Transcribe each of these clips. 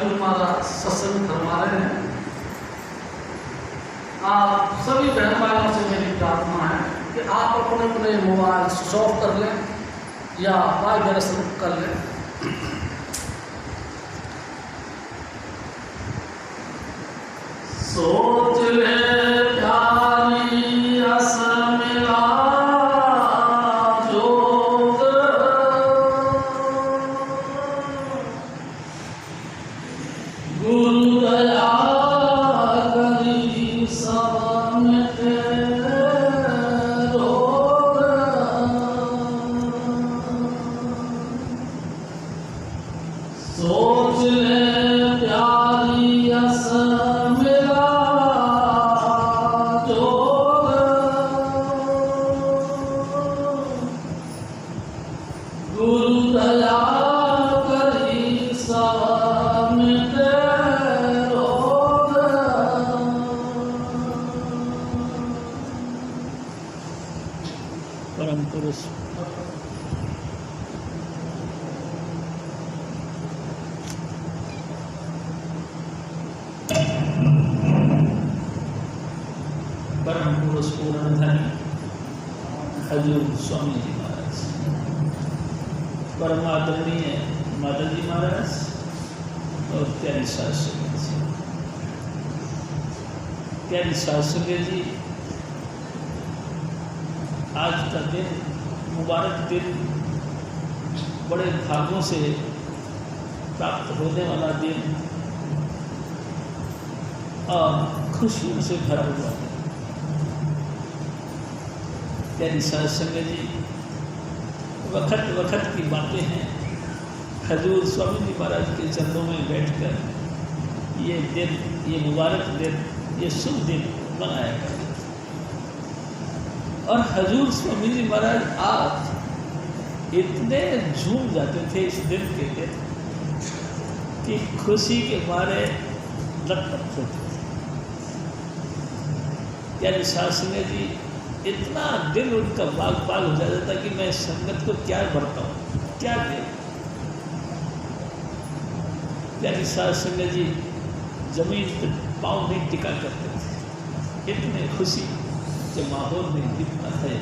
कभी हमारा सत्संग करवा रहे हैं। आप सभी बहन भाइयों से मेरी प्रार्थना है कि आप अपने अपने मोबाइल स्विच ऑफ कर लें या वाइब्रेशन कर लें। सोच ले प्यारी रस मेरा जोग, गुरु दया करी सब मिटे रोग। सोच ले प्यारी रस मेरा जोग, गुरु दया करी सब मिटे रोग। परम पुरुष परम पुरुष पूर्ण धनी हजूर स्वामी जी महाराज, परम आदरणीय माता जी महाराज और प्यारी शास्त्री जी, प्यारी शास्त्री जी, आज का दिन मुबारक दिन, बड़े भागों से प्राप्त होने वाला दिन और खुशियों से भरा हुआ है। प्यारी शास्त्री जी, वक्त वक्त की बातें हैं। हजूर स्वामी जी महाराज के चरणों में बैठकर ये दिन, ये मुबारक दिन, ये शुभ दिन मनाया गया और हजूर स्वामी जी महाराज आज इतने झूम जाते थे इस दिन के दिन कि खुशी के मारे लटपट होते थे। प्यारी शास्त्री जी, इतना दिल उनका बाग बाग हो जाता था कि मैं संगत को क्या बरताऊं, क्या दे। प्यारी शास्त्री जी जमीन पर पाँव नहीं टिका करते थे, इतने खुशी के माहौल में इतना है।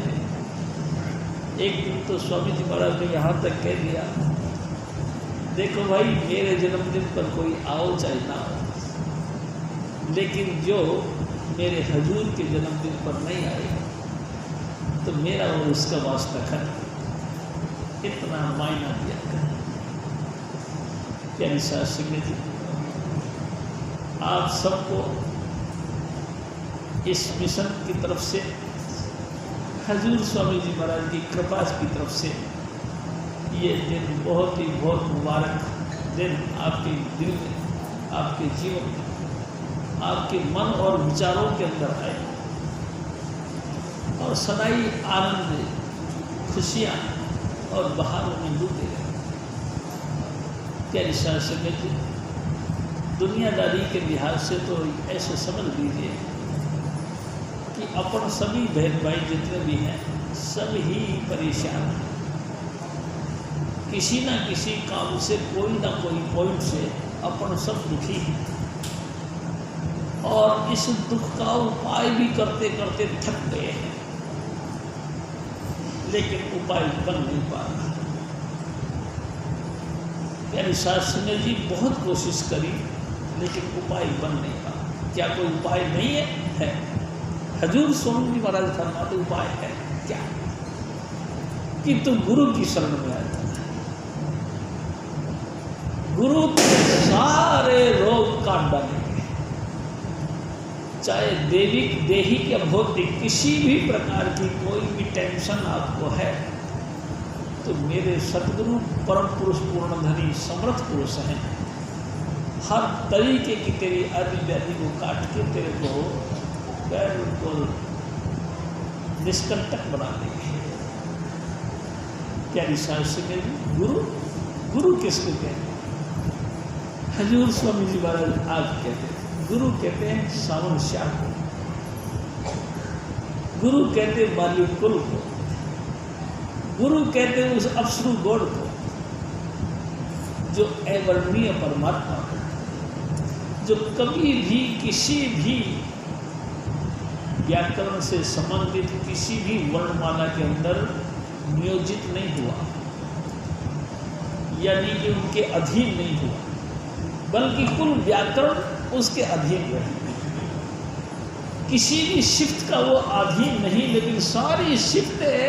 एक दिन तो स्वामी जी महाराज ने यहाँ तक कह दिया, देखो भाई, मेरे जन्मदिन पर कोई आओ चाहे ना हो, लेकिन जो मेरे हजूर के जन्मदिन पर नहीं आएगा तो मेरा और उसका वास्ता खत्म। इतना मायना दिया कर। प्यारी शास्त्री जी, आप सबको इस मिशन की तरफ से, हजूर स्वामी जी महाराज की कृपा की तरफ से ये दिन बहुत ही बहुत मुबारक दिन आपके दिल में, आपके जीवन में, आपके मन और विचारों के अंदर आए और सदाई आनंद, खुशियाँ और बहारों में लूटे रहे। प्यारी शास्त्री जी, दुनियादारी के लिहाज से तो ऐसे समझ लीजिए कि अपन सभी बहन भाई जितने भी हैं सब ही परेशान हैं। किसी ना किसी काम से, कोई ना कोई पॉइंट से अपन सब दुखी हैं और इस दुख का उपाय भी करते करते थक गए हैं, लेकिन उपाय बन नहीं पा रहा। प्यारी शास्त्री जी बहुत कोशिश करी लेकिन उपाय बन नहीं पा। क्या कोई उपाय नहीं है? हजूर स्वामी जी महाराज फरमाते उपाय है क्या? कि तुम गुरु की शरण में आ जाओ। गुरु के सारे रोग काट डालेंगे, चाहे दैविक, देहिक या भौतिक किसी भी प्रकार की कोई भी टेंशन आपको है तो मेरे सतगुरु परम पुरुष पूर्ण धनी समर्थ पुरुष हैं, हर तरीके की तेरी आदि व्याधि को काट के तेरे को बिल्कुल निष्कंटक बना देंगे। प्यारी शास्त्री जी, गुरु किसको कहते हैं? हजूर स्वामी जी महाराज आज कहते हैं गुरु कहते हैं सावन श्याम को, गुरु कहते हैं बाली कुल को, गुरु कहते हैं उस अप्सरू गॉड को जो अवर्णनीय परमात्मा को, जो कभी भी किसी भी व्याकरण से संबंधित किसी भी वर्णमाला के अंदर नियोजित नहीं हुआ, यानी कि उनके अधीन नहीं हुआ, बल्कि कुल व्याकरण उसके अधीन रहे। किसी भी शिफ्ट का वो अधीन नहीं, लेकिन सारी शिफ्टें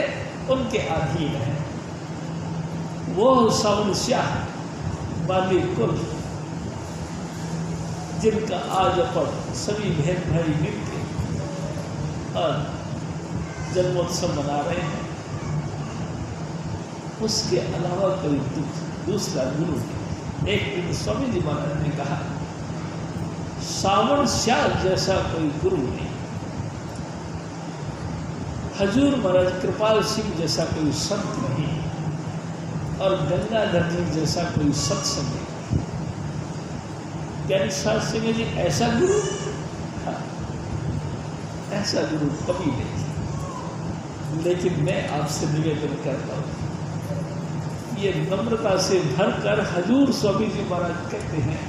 उनके अधीन है। वो सावनस्याः वाली कुल जिनका आज अपन सभी बहन भाई मिलकर और जन्मोत्सव मना रहे हैं, उसके अलावा कोई दूसरा गुरु नहीं। एक दिन स्वामी जी महाराज ने कहा, सावनस्याः जैसा कोई गुरु नहीं, हजूर महाराज कृपाल सिंह जैसा कोई संत नहीं, और गंगाधर जी जैसा कोई सत्संग नहीं। प्यारे साध संगत जी, ऐसा गुरु, हाँ, ऐसा गुरु कभी नहीं। लेकिन मैं आपसे निवेदन करता हूँ, ये नम्रता से भरकर हजूर स्वामी जी महाराज कहते हैं,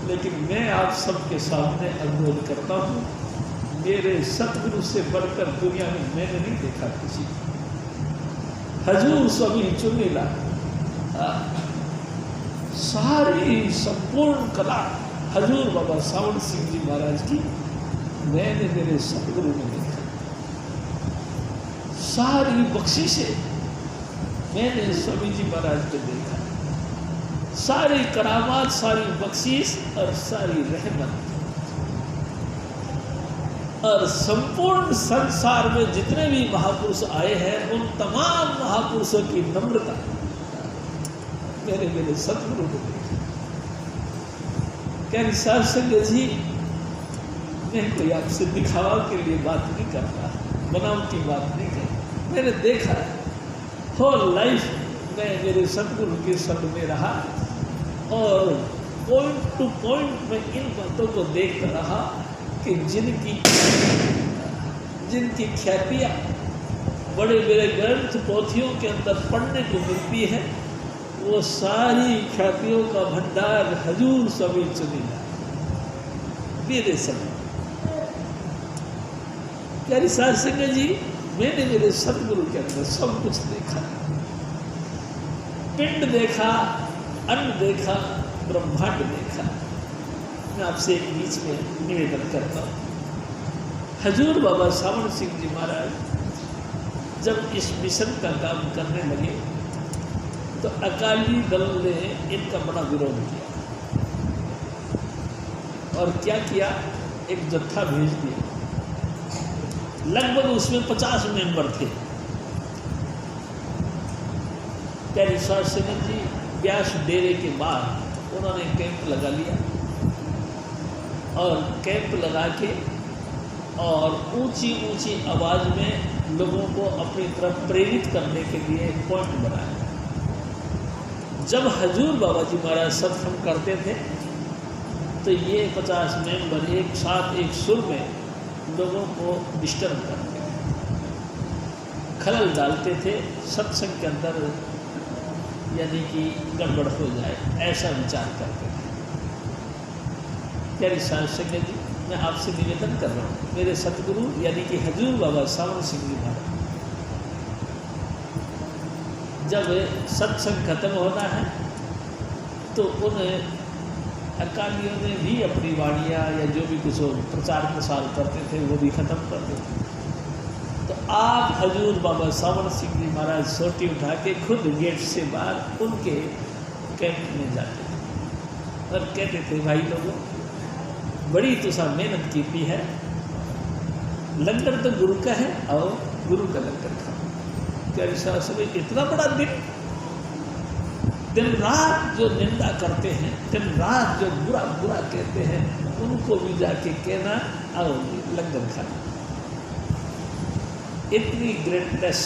लेकिन मैं आप सबके सामने अनुरोध करता हूँ, मेरे सतगुरु से बढ़कर दुनिया में मैंने नहीं देखा किसी। हजूर स्वामी चुनीला सारी संपूर्ण कला हजूर बाबा सावन सिंह जी महाराज की मैंने मेरे सतगुरु में देखा। सारी बख्शिशें मैंने स्वामी जी महाराज को देखा। सारी करामात, सारी बख्शिश और सारी रहमत, और संपूर्ण संसार में जितने भी महापुरुष आए हैं, उन तमाम महापुरुषों की नम्रता मैंने मेरे सतगुरु को देखा। क्या साध संगत जी, मैं कोई आपसे दिखावा के लिए बात नहीं करता, बनावटी बात नहीं करता। मैंने देखा होल लाइफ मैं मेरे सतगुरु के संग में रहा, और पॉइंट टू पॉइंट मैं इन बातों को देखता रहा कि जिनकी ख्यातियाँ बड़े बड़े ग्रंथ पोथियों के अंदर पढ़ने को मिलती है, वो सारी ख्यातियों का भंडार हजूर स्वामी चुनीला मेरे समय। प्यारी साध संगत जी, मैंने मेरे सतगुरु के अंदर सब कुछ देखा। पिंड देखा, अन्न देखा, ब्रह्मांड देखा। मैं आपसे एक बीच में निवेदन करता हूँ। हजूर बाबा सावन सिंह जी महाराज जब इस मिशन का काम करने लगे, तो अकाली दल ने इनका बड़ा विरोध किया, और क्या किया, एक जत्था भेज दिया। लगभग उसमें 50 मेंबर थे। प्यारी साध संगत जी, व्यास डेरे के बाद उन्होंने कैंप लगा लिया, और कैंप लगा के और ऊंची ऊंची आवाज़ में लोगों को अपनी तरफ प्रेरित करने के लिए एक पॉइंट बनाया। जब हजूर बाबा जी महाराज सत्संग करते थे, तो ये 50 मेंबर एक साथ एक सुर में लोगों को डिस्टर्ब करते थे, खलल डालते थे सत्संग के अंदर, यानी कि गड़बड़ हो जाए, ऐसा विचार करते थे। प्यारी साध संगत जी, मैं आपसे निवेदन कर रहा हूँ, मेरे सतगुरु यानी कि हजूर बाबा सावन सिंह जी महाराज, जब सत्संग खत्म होना है, तो उन अकालियों ने भी अपनी वाणियाँ या जो भी कुछ प्रचार प्रसार करते थे वो भी ख़त्म कर देते। तो आप हजूर बाबा सावन सिंह जी महाराज सोटी उठा के खुद गेट से बाहर उनके कैंप में जाते थे और कहते थे, भाई लोगों, बड़ी तुसा मेहनत की है, लंगर तो गुरु का है, और गुरु का लंगर खाओ। क्या विश्वास है? इतना बड़ा दिन रात जो निंदा करते हैं, दिन रात जो बुरा बुरा कहते हैं, उनको भी जाके कहना आओ लंगर खाना। इतनी ग्रेटनेस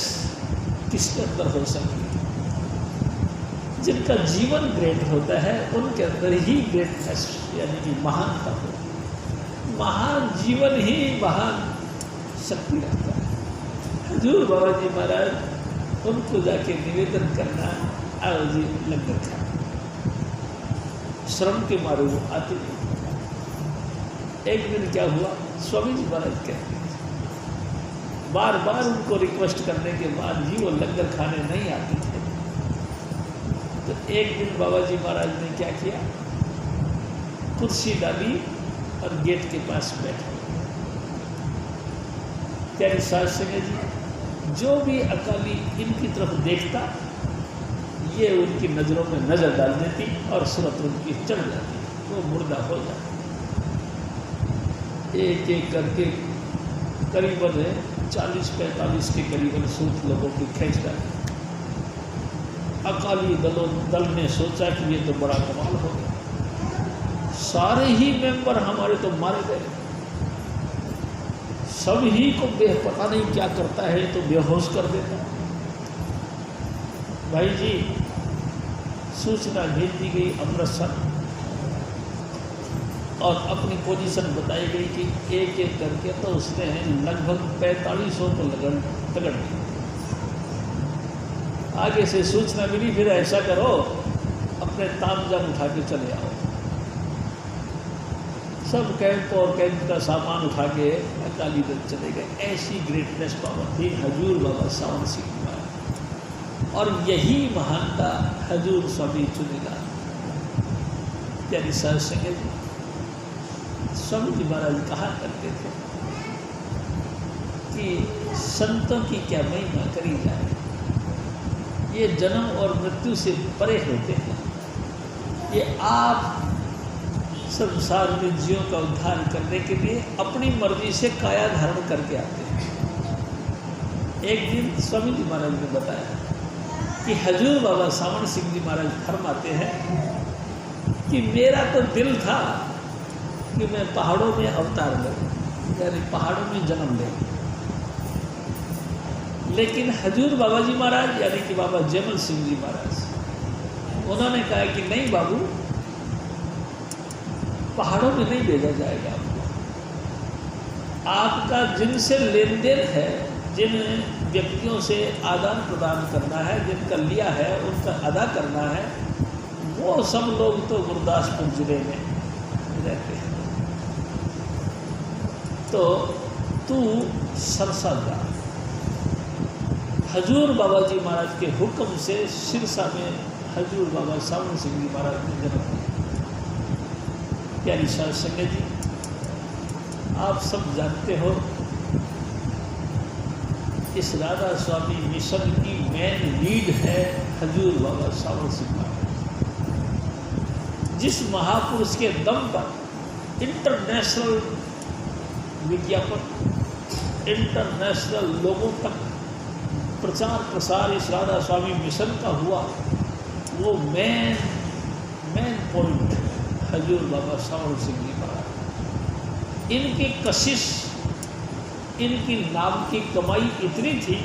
किसके अंदर हो सकती है? जिनका जीवन ग्रेट होता है उनके अंदर ही ग्रेटनेस यानी कि महानता हो। महान जीवन ही महान शक्ति रखता है। हजूर बाबा जी महाराज उनको जाके निवेदन करना, आओ जी लंगर खाना। श्रम के मारे वो आते नहीं। एक दिन क्या हुआ, स्वामी जी महाराज कहते हैं, बार बार उनको रिक्वेस्ट करने के बाद भी वो लंगर खाने नहीं आते थे। तो एक दिन बाबा जी महाराज ने क्या किया, कुर्सी डाली और गेट के पास बैठे। प्यारी साध संगत जी, जो भी अकाली इनकी तरफ देखता, ये उनकी नज़रों में नज़र डाल देती और सूरत उनकी चढ़ जाती, वो मुर्दा हो जाता। एक एक करके करीबन 40-45 के करीबन सूत लोगों की खींच डाली। अकाली दल ने सोचा कि ये तो बड़ा कमाल हो गया, सारे ही मेंबर हमारे तो मारे गए, सब ही को पता नहीं क्या करता है तो बेहोश कर देता। भाई जी, सूचना भेज दी गई अमृतसर और अपनी पोजीशन बताई गई कि एक एक करके तो उसने लगभग 4500 को तगड़ दी। आगे से सूचना मिली, फिर ऐसा करो अपने तामझाम उठा के चले आओ। सब कैंप और कैंप का सामान उठा के अकाली दल चले गए। ऐसी ग्रेटनेस पावर थी हजूर बाबा सावन सिंह महाराज, और यही महानता हजूर स्वामी चुनेगा। प्यारी साध संगत जी, स्वामी जी महाराज कहा करते थे कि संतों की क्या महिमा करी जाए, ये जन्म और मृत्यु से परे होते हैं, ये आप संसार में जीवों का उद्धार करने के लिए अपनी मर्जी से काया धारण करके आते हैं। एक दिन स्वामी जी महाराज ने बताया कि हजूर बाबा सावन सिंह जी महाराज फरमाते हैं कि मेरा तो दिल था कि मैं पहाड़ों में अवतार लूँ, यानी पहाड़ों में जन्म ले, लेकिन हजूर बाबा जी महाराज यानी कि बाबा जयमल सिंह जी महाराज, उन्होंने कहा कि नहीं बाबू, पहाड़ों में नहीं भेजा जाएगा आपको। आपका जिनसे लेन देन है, जिन व्यक्तियों से आदान प्रदान करना है, जिनका लिया है उनका अदा करना है, वो सब लोग तो गुरदासपुर जिले में रहते हैं, तो तू सरसा जा। हजूर बाबा जी महाराज के हुक्म से सिरसा में हजूर बाबा सावन सिंह जी महाराज ने जन्म लिया। प्यारी साध संगत जी, आप सब जानते हो इस राधा स्वामी मिशन की मेन लीड है हजूर बाबा सावन सिंह महाराज। जिस महापुरुष के दम पर इंटरनेशनल विज्ञापन, इंटरनेशनल लोगों तक प्रचार प्रसार इस राधा स्वामी मिशन का हुआ, वो मेन पॉइंट हजूर बाबा सावन सिंह जी महाराज। इनकी कशिश, इनकी नाम की कमाई इतनी थी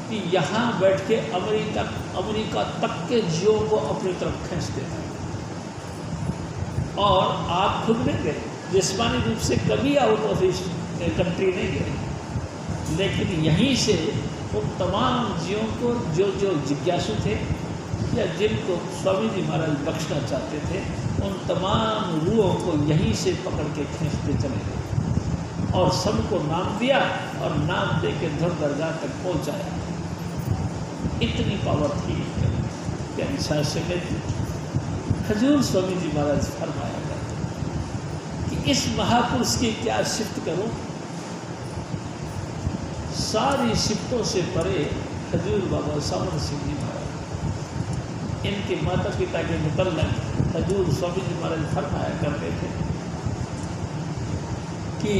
कि यहाँ बैठ के अमेरिका तक के जियो को अपनी तरफ खींचते थे। और आप खुद नहीं गए, जिस्मानी रूप से कभी आउट ऑफ कंट्री नहीं गए, लेकिन यहीं से उन तमाम जियों को जो जिज्ञासु थे या जिनको स्वामी जी महाराज बख्शना चाहते थे, उन तमाम रूहों को यहीं से पकड़ के खींचते चले गए और सबको नाम दिया और नाम दे के धुर दरगाह तक पहुँचाया। इतनी पावर थी। प्यारी साध संगत जी, हजूर स्वामी जी महाराज फरमाया गया कि इस महापुरुष की क्या सिफ्त करूं। सारी सिफ्तों से परे हजूर बाबा सावन सिंह जी महाराज, इनके माता पिता के मुतल्लिक़ हजूर स्वामी जी महाराज फरमाया करते थे कि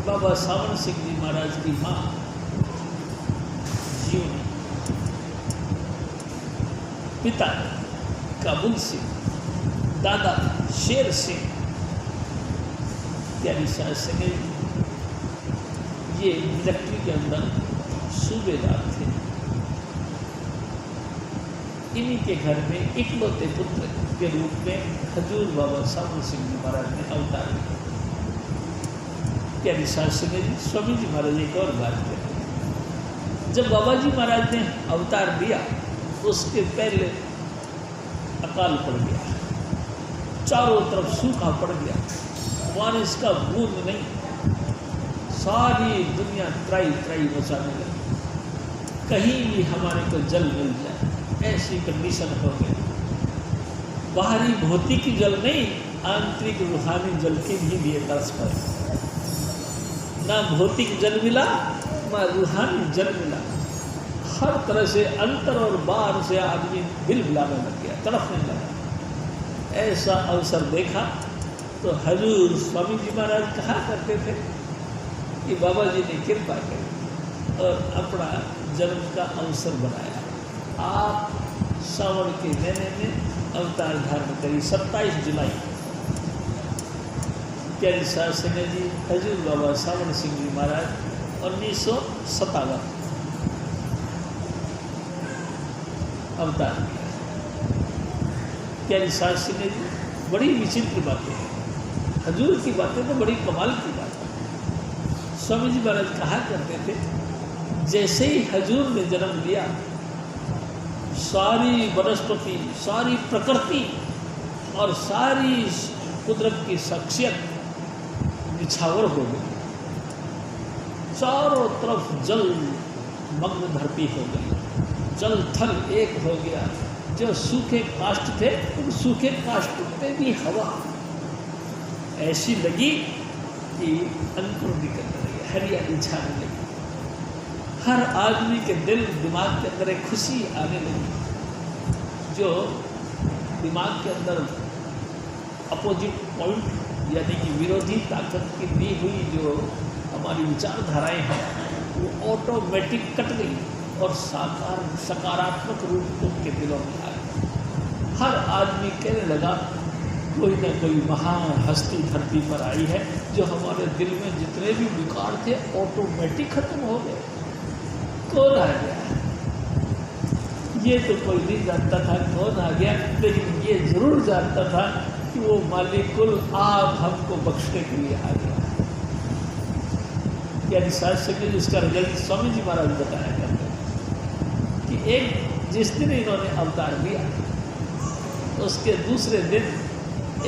बाबा सावन सिंह जी महाराज की माँ जीवनी, पिता काबुल सिंह, दादा शेर सिंह। प्यारी साध संगत, ये मिलिट्री के अंदर सूबेदार थे। इन्हीं के घर में इकलौते पुत्र के रूप में हजूर बाबा सावन सिंह जी महाराज ने अवतार लिया। प्यारी साध संगत, स्वामी जी महाराज एक और बात करें, जब बाबा जी महाराज ने अवतार लिया उसके पहले अकाल पड़ गया, चारों तरफ सूखा पड़ गया, बारिश का बूंद नहीं, सारी दुनिया त्राई त्राई मचाने लगी, कहीं भी हमारे को जल मिल जाए, ऐसी कंडीशन हो गई। बाहरी भौतिक जल नहीं, आंतरिक रूहानी जल के भी लिए तरस पर, ना भौतिक जल मिला ना रूहानी जल मिला। हर तरह से अंतर और बाहर से आदमी दिल मिलाने लग गया, तड़पने लगा। ऐसा अवसर देखा तो हजूर स्वामी जी महाराज कहा करते थे कि बाबा जी ने कृपा की और अपना जन्म का अवसर बनाया। आप सावन के महीने में अवतार धारण करी 27 जुलाई। प्यारी साहब सिंह जी हजूर बाबा सावन सिंह जी महाराज 1957 अवतार किया। प्यारी साहब सिंह जी बड़ी विचित्र बातें हैं, हजूर की बातें तो बड़ी कमाल की बात है। स्वामी जी महाराज कहा करते थे, जैसे ही हजूर ने जन्म लिया, सारी वनस्पति, सारी प्रकृति और सारी कुदरत की शख्सियत निछावर हो गई। चारों तरफ जल मग्न धरती हो गई, जल थल एक हो गया। जो सूखे काष्ठ थे उन सूखे काष्ठ पे भी हवा ऐसी लगी कि अंकुर निकलने लगे, हरियाली छाने लगी। हर आदमी के दिल दिमाग के अंदर एक खुशी आने लगी। जो दिमाग के अंदर अपोजिट पॉइंट यानी कि विरोधी ताकत की दी हुई जो हमारी विचारधाराएं हैं वो ऑटोमेटिक कट गई और सकारात्मक रूप उनके दिलों में आ गया। हर आदमी कहने लगा कोई ना कोई महान हस्ती धरती पर आई है, जो हमारे दिल में जितने भी विकार थे ऑटोमेटिक खत्म हो गए। कौन आ गया? ये तो कोई नहीं जानता था कौन आ गया, लेकिन ये जरूर जानता था कि वो मालिकुल आप हमको बख्शने के लिए आ गया। यानी साथ से इसका रिजल्ट स्वामी जी महाराज बताया करते कि एक जिस दिन इन्होंने अवतार लिया उसके दूसरे दिन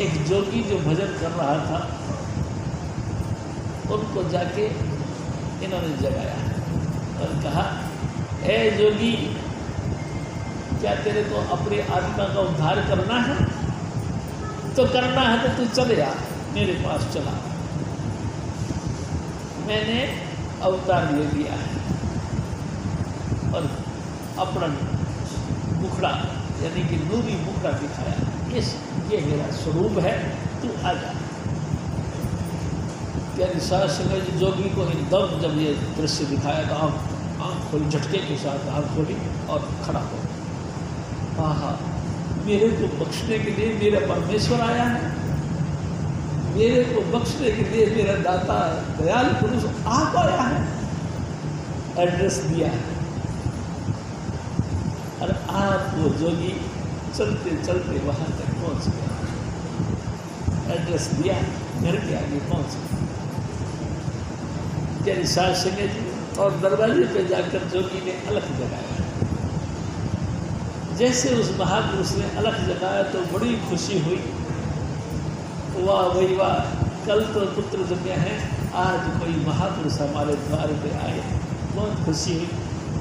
एक जोगी जो भजन कर रहा था उनको जाके इन्होंने जगाया और कहा, ए जोगी, क्या तेरे को अपनी आत्मा का उद्धार करना है? तो करना है तो तू चले आ, मेरे पास चला। मैंने अवतार ले लिया है और अपना मुखड़ा यानी कि नूरी मुखड़ा दिखाया, ये मेरा स्वरूप है, तू आ जा। प्यारी सास संग जोगी को एकदम जब ये दृश्य दिखाया तो आँख खोली, झटके के साथ आँख खोली और खड़ा हो। हाँ, मेरे को बख्शने के लिए मेरा परमेश्वर आया है, मेरे को बख्शने के लिए मेरा दाता दयाल पुरुष आप आया है। एड्रेस दिया है और आप वो जोगी चलते चलते वहाँ तक पहुँच गया। एड्रेस दिया, घर के आगे पहुँच गया। प्यारी सास संगे जी और दरवाजे पे जाकर जोगी ने अलख जगाया। जैसे उस महापुरुष ने अलख जगाया तो बड़ी खुशी हुई। वाह भाई वाह, कल तो पुत्र जन्मे हैं, आज कोई महापुरुष हमारे द्वार पे आए। बहुत खुशी हुई।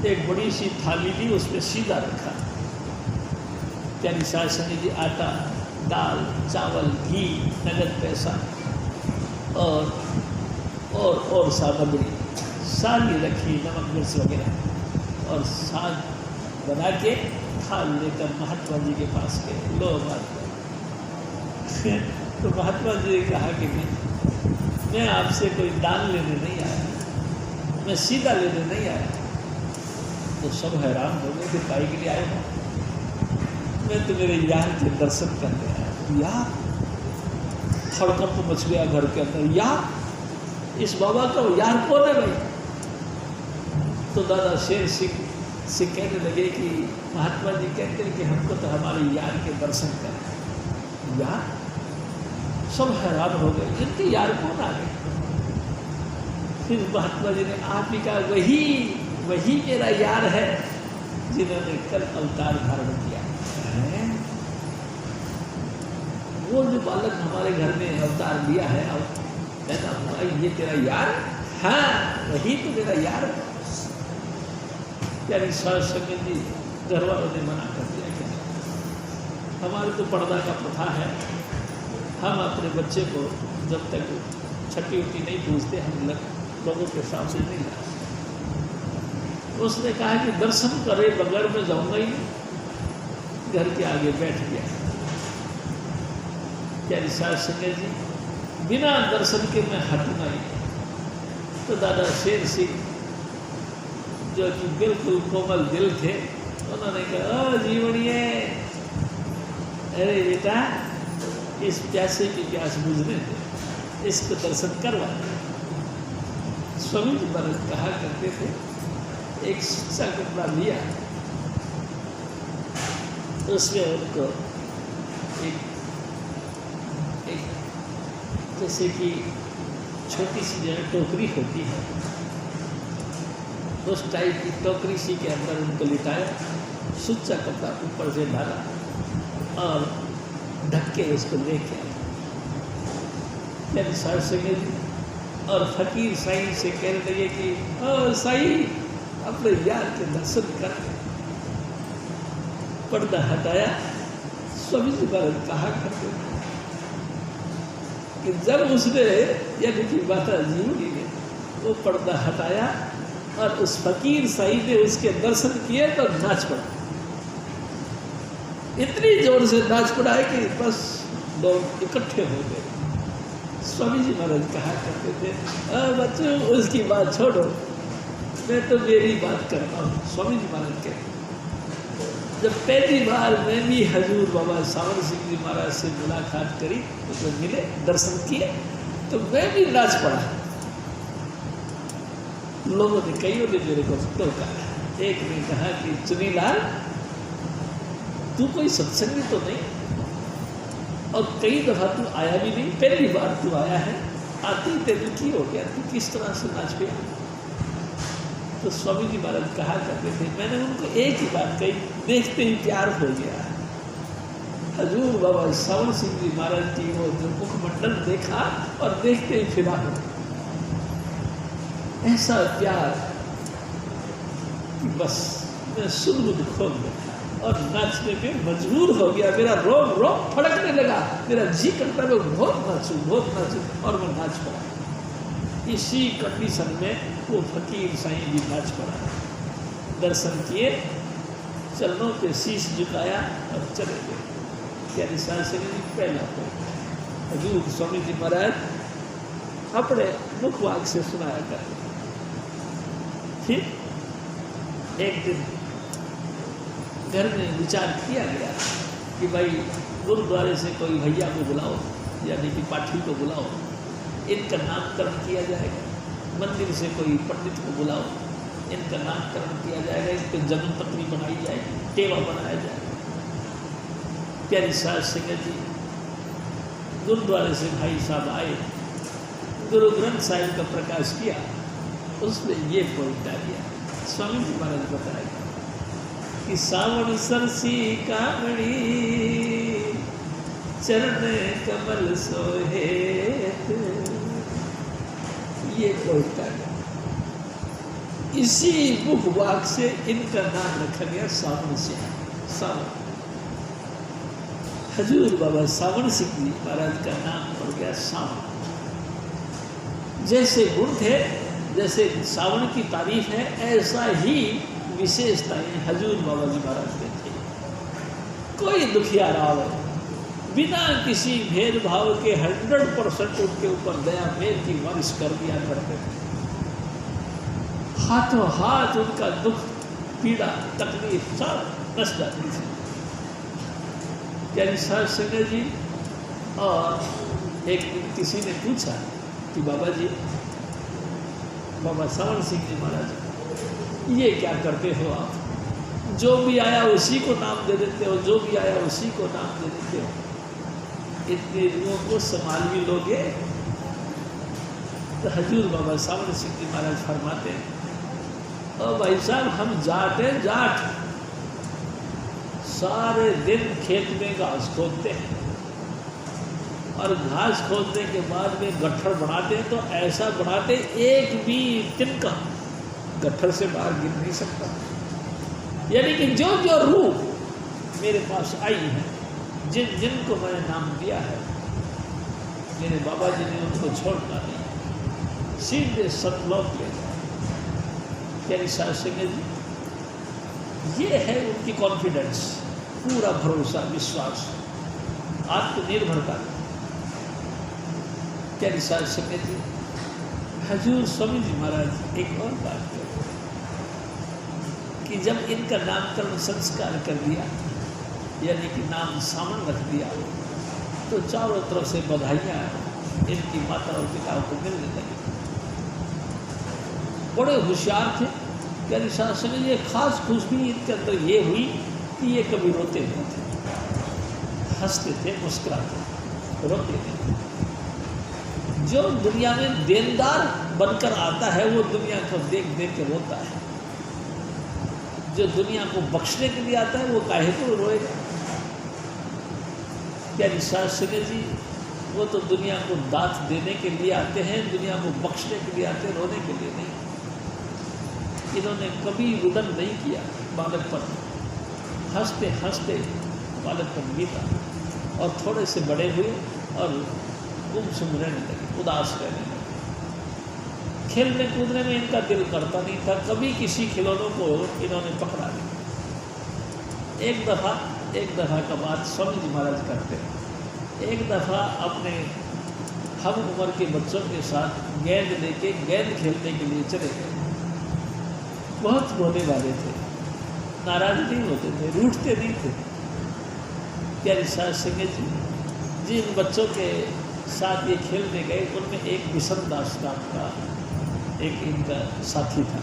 एक बड़ी सी थाली ली, उसमें सीधा रखा। प्यारी सास संगे जी आटा, दाल, चावल, घी, नगद पैसा और सामग्री सारी रखी, नमक मिर्च वगैरह, और साग बना के थाल लेकर महात्मा जी के पास गए। लो महात्मा तो महात्मा जी ने कहा कि नहीं, मैं आपसे कोई दान लेने नहीं आया, मैं सीधा लेने नहीं आया। तो सब हैरान हो गए कि पाई के लिए आए हो? मैं तो मेरे यार के दर्शन करने आया। यार, हड़कंप मच गया घर के अंदर। यार, इस बाबा का यार कौन है भाई? तो दादा शेर सिंह से कहने लगे कि महात्मा जी कहते हैं कि हमको तो हमारे यार के दर्शन करें। यार? सब हैरान हो गए, इनके यार कौन आ गए? फिर महात्मा जी ने आप ही कहा, वही मेरा यार है जिन्होंने कल अवतार धारण किया है। वो जो बालक हमारे घर में अवतार लिया है, पैदा हुआ, ये तेरा यार? हाँ, वही तो मेरा यार है। यानी सास संगत जी, घर वालों ने मना कर दिया कि हमारे तो पर्दा का प्रथा है, हम अपने बच्चे को जब तक छठी उठी नहीं पूछते हम लोगों के सामने नहीं लाते। उसने कहा कि दर्शन करे बगैर मैं जाऊंगा ही नहीं। घर के आगे बैठ गया। प्यारी सास संगत जी, बिना दर्शन के मैं हटूंगा ही। तो दादा शेर सिंह जो कि बिल्कुल कोमल दिल थे, उन्होंने कहा, ओ जीवड़िए, अरे बेटा, इस प्यासे की प्यास बुझने दे, इसको दर्शन करवा। स्वामी जी महाराज कहा करते थे, एक सच्चा कपड़ा लिया, उसमें उनको एक जैसे कि छोटी सी जो टोकरी होती है, उस टाइप की टोकरी सी के अंदर उनको लिटाया, सुच्चा कपड़ा ऊपर से डाला और ढक के उसको लेके आए। सास संगत और फकीर साईं से कहने लगे कि ओ साईं, अपने यार के दर्शन कर। पर्दा हटाया। स्वामी जी महाराज कहा करते कि जब उसने, यानी कि माता जीवनी ने वो पर्दा हटाया और उस फकीर साईं ने उसके दर्शन किए तो नाच पड़ा। इतनी जोर से नाच पड़ा है कि बस लोग इकट्ठे हो गए। स्वामी जी महाराज कहा करते थे, बच्चों उसकी बात छोड़ो, मैं तो मेरी बात करता हूँ। स्वामी जी महाराज कहते, जब पहली बार मैं भी हजूर बाबा सावन सिंह जी महाराज से मुलाकात करी, तो मिले, दर्शन किए, तो मैं भी नाच पड़ा। लोगों ने, कईयों ने मेरे को टोका। एक ने कहा कि चुनीलाल, तू कोई सत्संगी तो नहीं, और कई दफा तू आया भी नहीं, पहली बार तू आया है, आते ही तेरे की हो गया, तू किस तरह से नाच पे? तो स्वामी जी महाराज कहा करते थे, मैंने उनको एक ही बात कही, देखते ही प्यार हो गया। हजूर बाबा सावन सिंह जी महाराज की वो जो मुखमंडल देखा और देखते ही फिदा हो, ऐसा प्यार कि बस मैं सुध खोल गया और नाचने पे मजबूर हो गया। मेरा रोम रोम फड़कने लगा, मेरा जी करता मैं बहुत नाचूं, और मैं नाच पड़ा। इसी कंडीशन में वो फकीर साईं जी नाच पड़ा। दर्शन किए, चरणों पे शीश झुकाया और चले गए। प्यारी सास जी पहला हजूर स्वामी जी महाराज अपने मुखवाक से सुनाया करते। फिर एक दिन घर में विचार किया गया कि भाई गुरुद्वारे से कोई भैया को बुलाओ, यानी कि पाठी को बुलाओ, इनका नामकरण किया जाएगा। मंदिर से कोई पंडित को बुलाओ, इनका नामकरण किया जाएगा, इस पर जन्मपत्री बनाई जाएगी, टेवा बनाया जाएगा। प्यारी सास संगत जी, गुरुद्वारे से भाई साहब आए, गुरु ग्रंथ साहिब का प्रकाश किया, उसमें ये पॉइंट आ गया। स्वामी जी महाराज बताएगा कि सावन सरसी कामड़ी चरण कमल सोहे, ये पॉइंट आ गया। इसी मुख वाक से इनका नाम रखा गया सावन से। सावन, हजूर बाबा सावन सिंह जी महाराज का नाम पड़ गया सावन। जैसे गुण थे, जैसे सावन की तारीफ है, ऐसा ही विशेषताएं हजूर बाबा जी महाराज के थे। कोई दुखिया राव बिना किसी भेदभाव के 100% उनके ऊपर दया मेल की बारिश कर दिया करते थे। हाथों हाथ उनका दुख, पीड़ा, तकलीफ सब नस जाती थी। प्यारी सास संगत जी, और एक दिन किसी ने पूछा कि बाबा जी, बाबा सावन सिंह जी महाराज, ये क्या करते हो आप? जो भी आया उसी को नाम दे देते हो, जो भी आया उसी को नाम दे देते हो, इतने लोगों को संभाल भी लोगे? तो हजूर बाबा सावन सिंह जी महाराज फरमाते हैं, और भाई साहब हम जाट हैं, जाट सारे दिन खेत में घास खोदते हैं, और घास खोदने के बाद में गट्ठर बनाते तो ऐसा बनाते एक भी तिनका गट्ठर से बाहर गिर नहीं सकता। यानी कि जो जो रूह मेरे पास आई है, जिन जिनको मैंने नाम दिया है, मेरे बाबा जी ने उनको छोड़ना नहीं, सीधे सतलोक ले जाए। प्यारी साध संगत जी, ये है उनकी कॉन्फिडेंस, पूरा भरोसा, विश्वास, आत्मनिर्भरता। प्यारी साध संगत जी, हजूर स्वामी जी महाराज एक और बात करें कि जब इनका नामकरण संस्कार कर दिया, यानी कि नाम सामन रख दिया, तो चारों तरफ से बधाइयाँ इनकी माता और पिता को मिलने लगी। बड़े होशियार थे प्यारी साध संगत जी। खास खुशबी इनके अंदर ये हुई कि ये कभी रोते नहीं थे, हंसते थे, मुस्कुराते, रोते थे। जो दुनिया में देनदार बनकर आता है वो दुनिया को देख देख के रोता है। जो दुनिया को बख्शने के लिए आता है वो काहे को रोएगा। प्यारी साध संगत जी, वो तो दुनिया को दात देने के लिए आते हैं, दुनिया को बख्शने के लिए आते हैं, रोने के लिए नहीं। इन्होंने कभी रुदन नहीं किया बालकपन, हंसते हंसते बालकपन बीता और थोड़े से बड़े हुए और गुमसुम रहने लगे, उदास रहने लगे। खेलने कूदने में इनका दिल करता नहीं था, कभी किसी खिलौनों को इन्होंने पकड़ा नहीं। एक दफ़ा का बात स्वामी जी महाराज करते हैं। एक दफ़ा अपने हम उम्र के बच्चों के साथ गेंद लेके गेंद खेलने के लिए चले गए। बहुत रोने वाले थे, नाराज नहीं होते थे, रूठते नहीं थे। प्यारी साध संगत जी, जिन बच्चों के साथ ये खेलने गए उनमें एक बिशन दास नाम का एक इनका साथी था।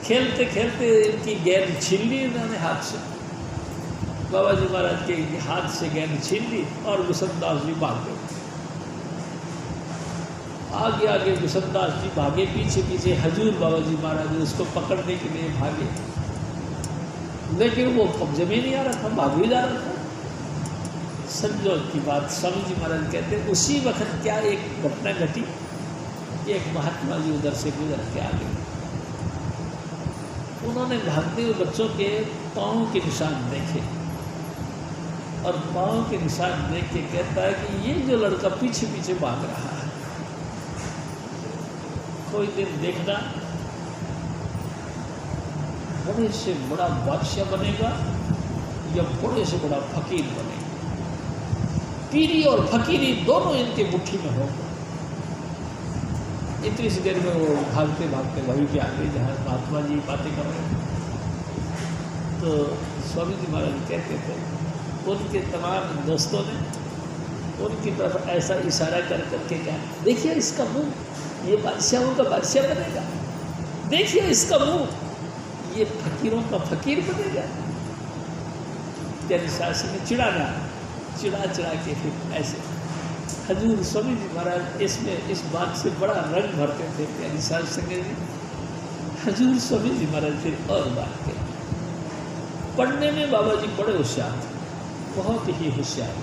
खेलते खेलते इनकी गेंद छीन ली इन्होंने हाथ से। बाबा जी महाराज के हाथ से गेंद छीन ली और बिशन दास जी भाग गए। आगे आगे बिशन दास जी भागे, पीछे पीछे हजूर बाबा जी महाराज उसको पकड़ने के लिए भागे, लेकिन वो कब्जे में नहीं आ रहा था, भाग भी जा रहा था। संजोग की बात, स्वामी जी महाराज कहते हैं उसी वक्त क्या एक घटना घटी। एक महात्मा जी उधर से गुजर के आ गए। उन्होंने भागते हुए बच्चों के पाँव के निशान देखे और पाँव के निशान देख के कहता है कि ये जो लड़का पीछे पीछे भाग रहा है, कोई दिन देखना बड़े से बड़ा बादशाह बनेगा या बड़े से बड़ा फकीर बनेगा। पीरी और फकीरी दोनों इनके मुट्ठी में होगा। इतनी सी देर में वो भागते भागते वहीं पे आ गए जहाँ महात्मा जी बातें कर रहे थे। तो स्वामी जी महाराज कहते थे उनके तमाम दोस्तों ने उनकी तरफ ऐसा इशारा कर करके क्या, देखिए इसका मुंह, ये बादशाहों का बादशाह बनेगा, देखिए इसका मुंह, ये फकीरों का फकीर बनेगा। प्यारी साध संगत चिढ़ाना, चिढ़ा के फिर ऐसे हजूर स्वामी जी महाराज इसमें इस बात से बड़ा रंग भरते थे। प्यारी साध संगत जी, हजूर स्वामी जी महाराज फिर और बात करें। पढ़ने में बाबा जी बड़े होशियार थे, बहुत ही होशियार।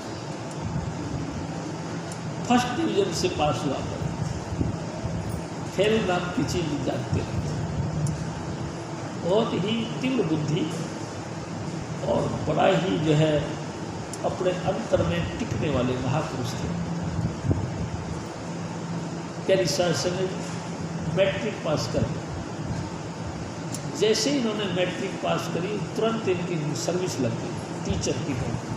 फर्स्ट डिवीजन से पास हुआ था। खेल नाम की चीज जानते रहते, बहुत ही तीव्र बुद्धि और बड़ा ही जो है अपने अंतर में टिकने वाले महापुरुष थे। प्यारी साध संगत मैट्रिक पास कर, जैसे ही इन्होंने मैट्रिक पास करी तुरंत इनकी सर्विस लग गई टीचर की नौकरी।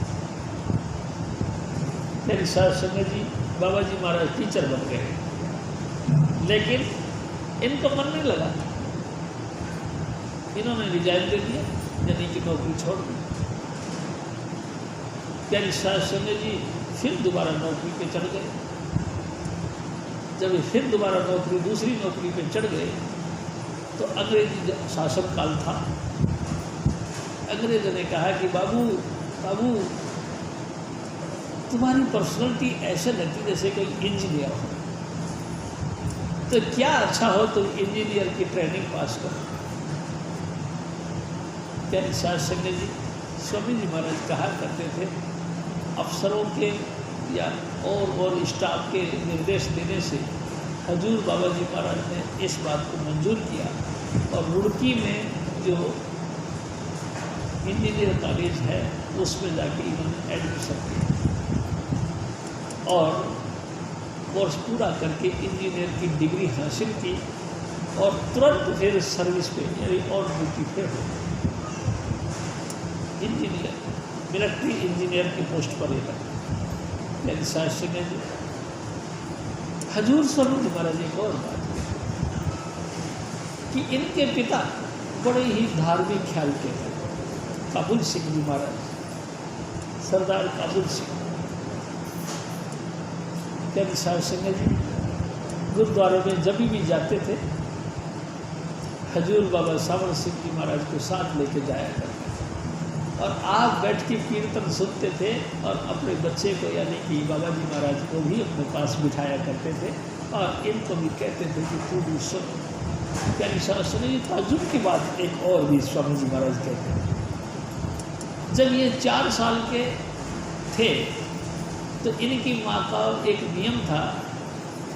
प्यारी साध संगत जी, बाबा जी महाराज टीचर बन गए, लेकिन इनको मन नहीं लगा। इन्होंने रिजाइन दे दिया, यानी कि नौकरी छोड़ दी। प्यारी साध संगत जी फिर दोबारा नौकरी पे चढ़ गए। जब फिर दोबारा नौकरी, दूसरी नौकरी पे चढ़ गए तो अंग्रेजी शासन काल था। अंग्रेजों ने कहा कि बाबू बाबू तुम्हारी पर्सनैलिटी ऐसे लगती जैसे कोई इंजीनियर हो, तो क्या अच्छा हो तुम इंजीनियर की ट्रेनिंग पास करो। प्यारी साध संगत जी, स्वामी जी महाराज कहा करते थे अफसरों के या और स्टाफ के निर्देश देने से हजूर बाबा जी महाराज ने इस बात को मंजूर किया और रुड़की में जो इंजीनियर कॉलेज है उसमें जाके इन्होंने एडमिशन किया और कोर्स पूरा करके इंजीनियर की डिग्री हासिल की और तुरंत फिर सर्विस पे यानी और ड्यूटी पे हो इंजीनियर मिलिट्री इंजीनियर की पोस्ट पर लगा यानी शास्त्री ने जी हजूर स्वामी जी महाराज एक और बात कि इनके पिता बड़े ही धार्मिक ख्याल के थे काबुल सिंह जी महाराज सरदार काबुल सिंह त्यागी शास्त्री जी गुरुद्वारे में जब भी जाते थे हजूर बाबा सावण सिंह जी महाराज को साथ लेके जाया करते और आप बैठ के कीर्तन सुनते थे और अपने बच्चे को यानी कि बाबा जी महाराज को भी अपने पास बिठाया करते थे और इनको भी कहते थे कि तू भी सुन। यानी शास्त्री जी ताजुब की बात एक और भी स्वामी जी महाराज कहते हैं जब ये 4 साल के थे तो इनकी माँ का एक नियम था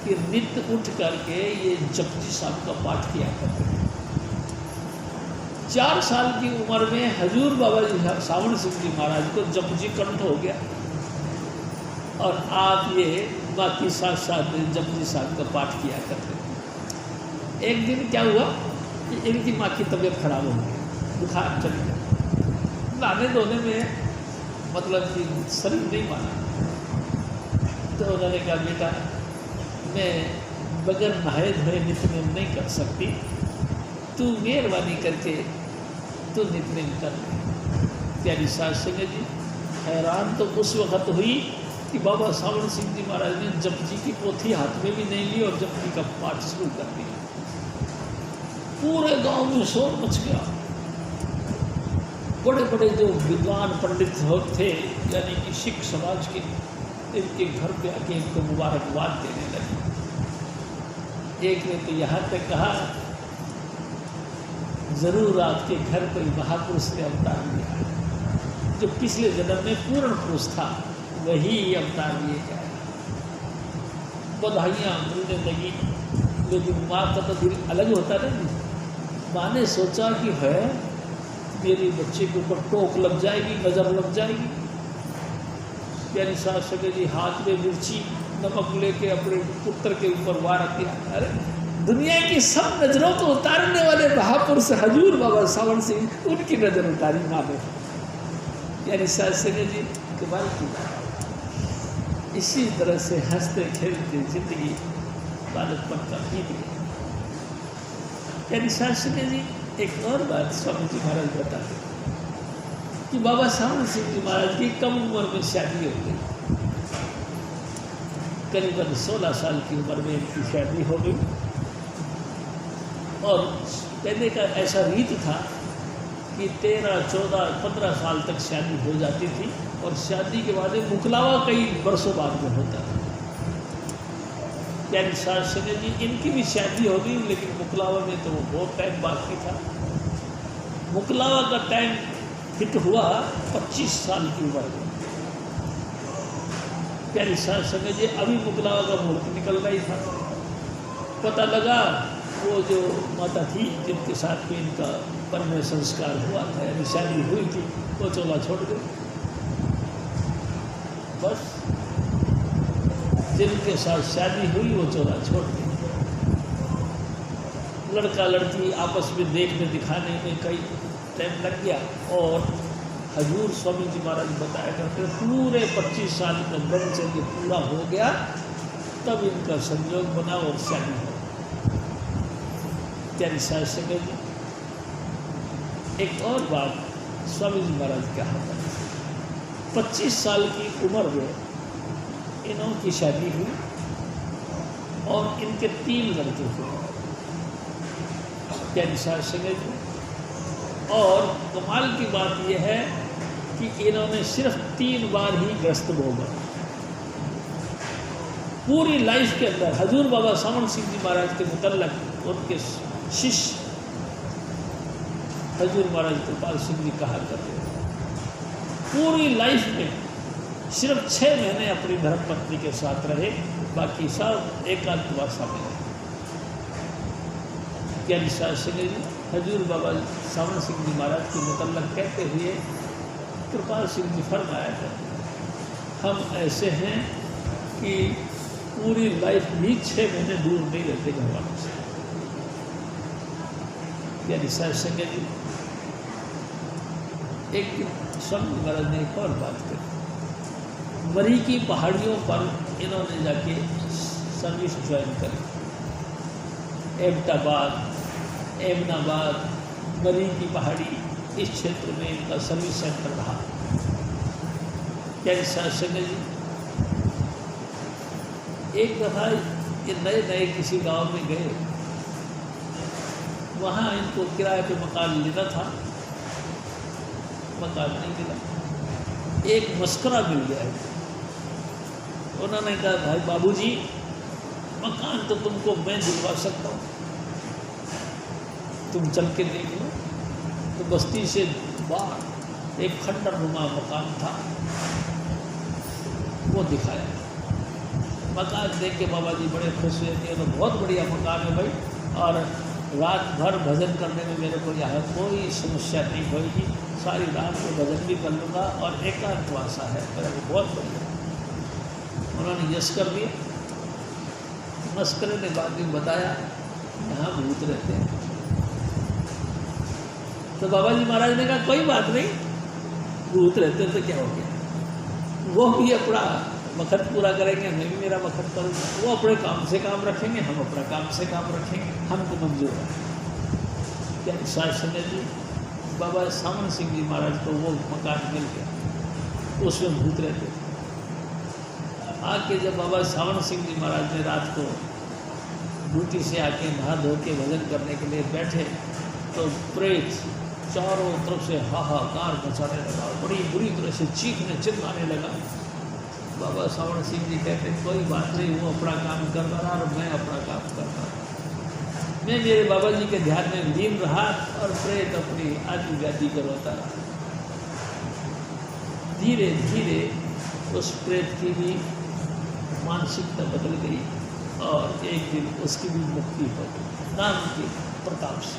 कि नित्य उठ करके ये जपजी साहब का पाठ किया करते थे। 4 साल की उम्र में हजूर बाबा जी सावण सिंह जी महाराज को जपजी कंठ हो गया और आप ये बाकी साथ जपजी साहब का पाठ किया करते थे। एक दिन क्या हुआ कि इनकी माँ की तबीयत खराब हो गई बुखार चल गया नहाने धोने में मतलब कि शरीर नहीं माना तो उन्होंने कहा बेटा मैं बगैर नहाए धोए नित्यनेम नहीं कर सकती तू मेहरबानी करके तू नित्यनेम कर। प्यारी शास्त्री जी हैरान तो उस वक़्त हुई कि बाबा सावण सिंह जी महाराज ने जपजी की पोथी हाथ में भी नहीं ली और जपजी का पाठ शुरू कर दिया। पूरे गांव में शोर मच गया। बड़े बड़े जो विद्वान पंडित थे यानी कि सिख समाज के इनके घर पे आके इनको मुबारकबाद देने लगे। एक ने तो यहाँ तक कहा ज़रूर आपके घर कोई महापुरुष ने अवतार लिया जो पिछले जन्म में पूर्ण पुरुष था वही अवतार लिए जाएगा। बधाइयाँ मिलने लगी लेकिन माँ का तो दिल अलग होता नहीं। माँ ने सोचा कि है मेरे बच्चे के ऊपर टोक लग जाएगी नज़र लग जाएगी। प्यारी शास्त्री जी हाथ में मिर्ची नमक लेके अपने पुत्र के ऊपर वार किया। अरे दुनिया की सब नज़रों को उतारने वाले महापुरुष हजूर बाबा सावण सिंह उनकी नज़र उतारी माँ ने। यानी शास्त्री जी कमाल की बात। इसी तरह से हंसते खेलते जिंदगी बालकपन का बीत गया। यानी शास्त्री जी एक और बात स्वामी जी महाराज बताते कि बाबा सावण सिंह जी महाराज की कम उम्र में शादी हो गई। करीबन 16 साल की उम्र में इनकी शादी हो गई और पहले का ऐसा रीत था कि 13, 14, 15 साल तक शादी हो जाती थी और शादी के बाद मुकलावा कई वर्षों बाद में होता था। यानी शास्त्री जी इनकी भी शादी हो गई लेकिन मुकलावा में तो वो बहुत टाइम बाकी था। मुकलावा का टाइम फिट हुआ 25 साल की उम्र में। प्यारी शास्त्री जी अभी मुकलावा का मुहूर्त निकल रही था। पता लगा वो जो माता थी जिनके साथ में इनका परम संस्कार हुआ था यानी शादी हुई थी वो चोला छोड़ गई। बस जिनके साथ शादी हुई वो चोला छोड़ गई। लड़का लड़की आपस में देखने दिखाने में कई टाइम लग गया और हजूर स्वामी जी महाराज बताया करते पूरे 25 साल का ब्रह्मचर्य पूरा हो गया तब इनका संयोग बना और शादी हो। प्यारी शास्त्री जी एक और बात स्वामी जी महाराज कहा 25 साल की उम्र में इन्हों की शादी हुई और इनके 3 लड़के हुए। प्यारी शास्त्री जी और कमाल की बात यह है कि इन्होंने सिर्फ 3 बार ही ग्रस्त भोगा पूरी लाइफ के अंदर। हजूर बाबा सावण सिंह जी महाराज के मुतल्लक उनके शिष्य हजूर महाराज कृपाल सिंह जी कहा करते पूरी लाइफ में सिर्फ 6 महीने अपनी धर्मपत्नी के साथ रहे, बाकी सब एकांतवासा में रहे। ज्ञानी साहब सिंह जी हजूर बाबा सावन सिंह जी महाराज की मुतल्लक कहते हुए कृपाल सिंह जी फरमाया है, हम ऐसे हैं कि पूरी लाइफ भी 6 महीने दूर नहीं रहते घर वालों से। ज्ञानी साहब सिंह जी एक स्वामी महाराज ने एक और बात कही, मरी की पहाड़ियों पर इन्होंने जाके सर्विस ज्वाइन करी। एबटाबाद, एमनाबाद, मरी की पहाड़ी, इस क्षेत्र में इनका सर्विस सेंटर रहा। ज्ञानी साहब सिंह जी एक दफ़ा ये नए नए किसी गांव में गए, वहाँ इनको किराए पे मकान लेना था, मकान नहीं मिला, एक मस्करा मिल गया है। उन्होंने कहा भाई बाबूजी मकान तो तुमको मैं दिलवा सकता हूँ, तुम चल के देख लो। तो बस्ती से बाहर एक खंडरनुमा मकान था, वो दिखाया। मकान देख के बाबा जी बड़े खुश हुए कि तो बहुत बढ़िया मकान है भाई, और रात भर भजन करने में मेरे को यहाँ कोई समस्या नहीं होगी, सारी रात में भजन भी कर लूँगा और एकांतवासा है मेरा को बहुत बढ़िया। उन्होंने यश कर दिया। मस्करे ने बाद में बताया यहाँ भूत रहते हैं। तो बाबा जी महाराज ने कहा कोई बात नहीं, भूत रहते तो क्या हो गया, वो भी अपना वक्त पूरा करेंगे, मैं भी मेरा वक्त करूँगा, वो अपने काम से काम रखेंगे, हम अपना काम से काम रखेंगे, हमको मंजूर है। क्या शासन जी बाबा सावन सिंह जी महाराज को वो मकान मिल गया, उसमें भूत रहते थे। आके जब बाबा सावन सिंह जी महाराज ने रात को ड्यूटी से आके नहा धो के भजन करने के लिए बैठे, तो प्रेत चारों तरफ से हाहाकार मचाने लगा, बड़ी बुरी तरह से चीखने चिल्लाने लगा। बाबा सावन सिंह जी कहते कोई बात नहीं, वो अपना काम कर रहा और मैं अपना काम कर रहा। मैं मेरे बाबा जी के ध्यान में लीन रहा और प्रेत अपनी आदि व्याधि करवाता रहा। धीरे धीरे उस प्रेत की भी मानसिकता बदल गई और एक दिन उसकी भी मुक्ति हो गई नाम के प्रताप से,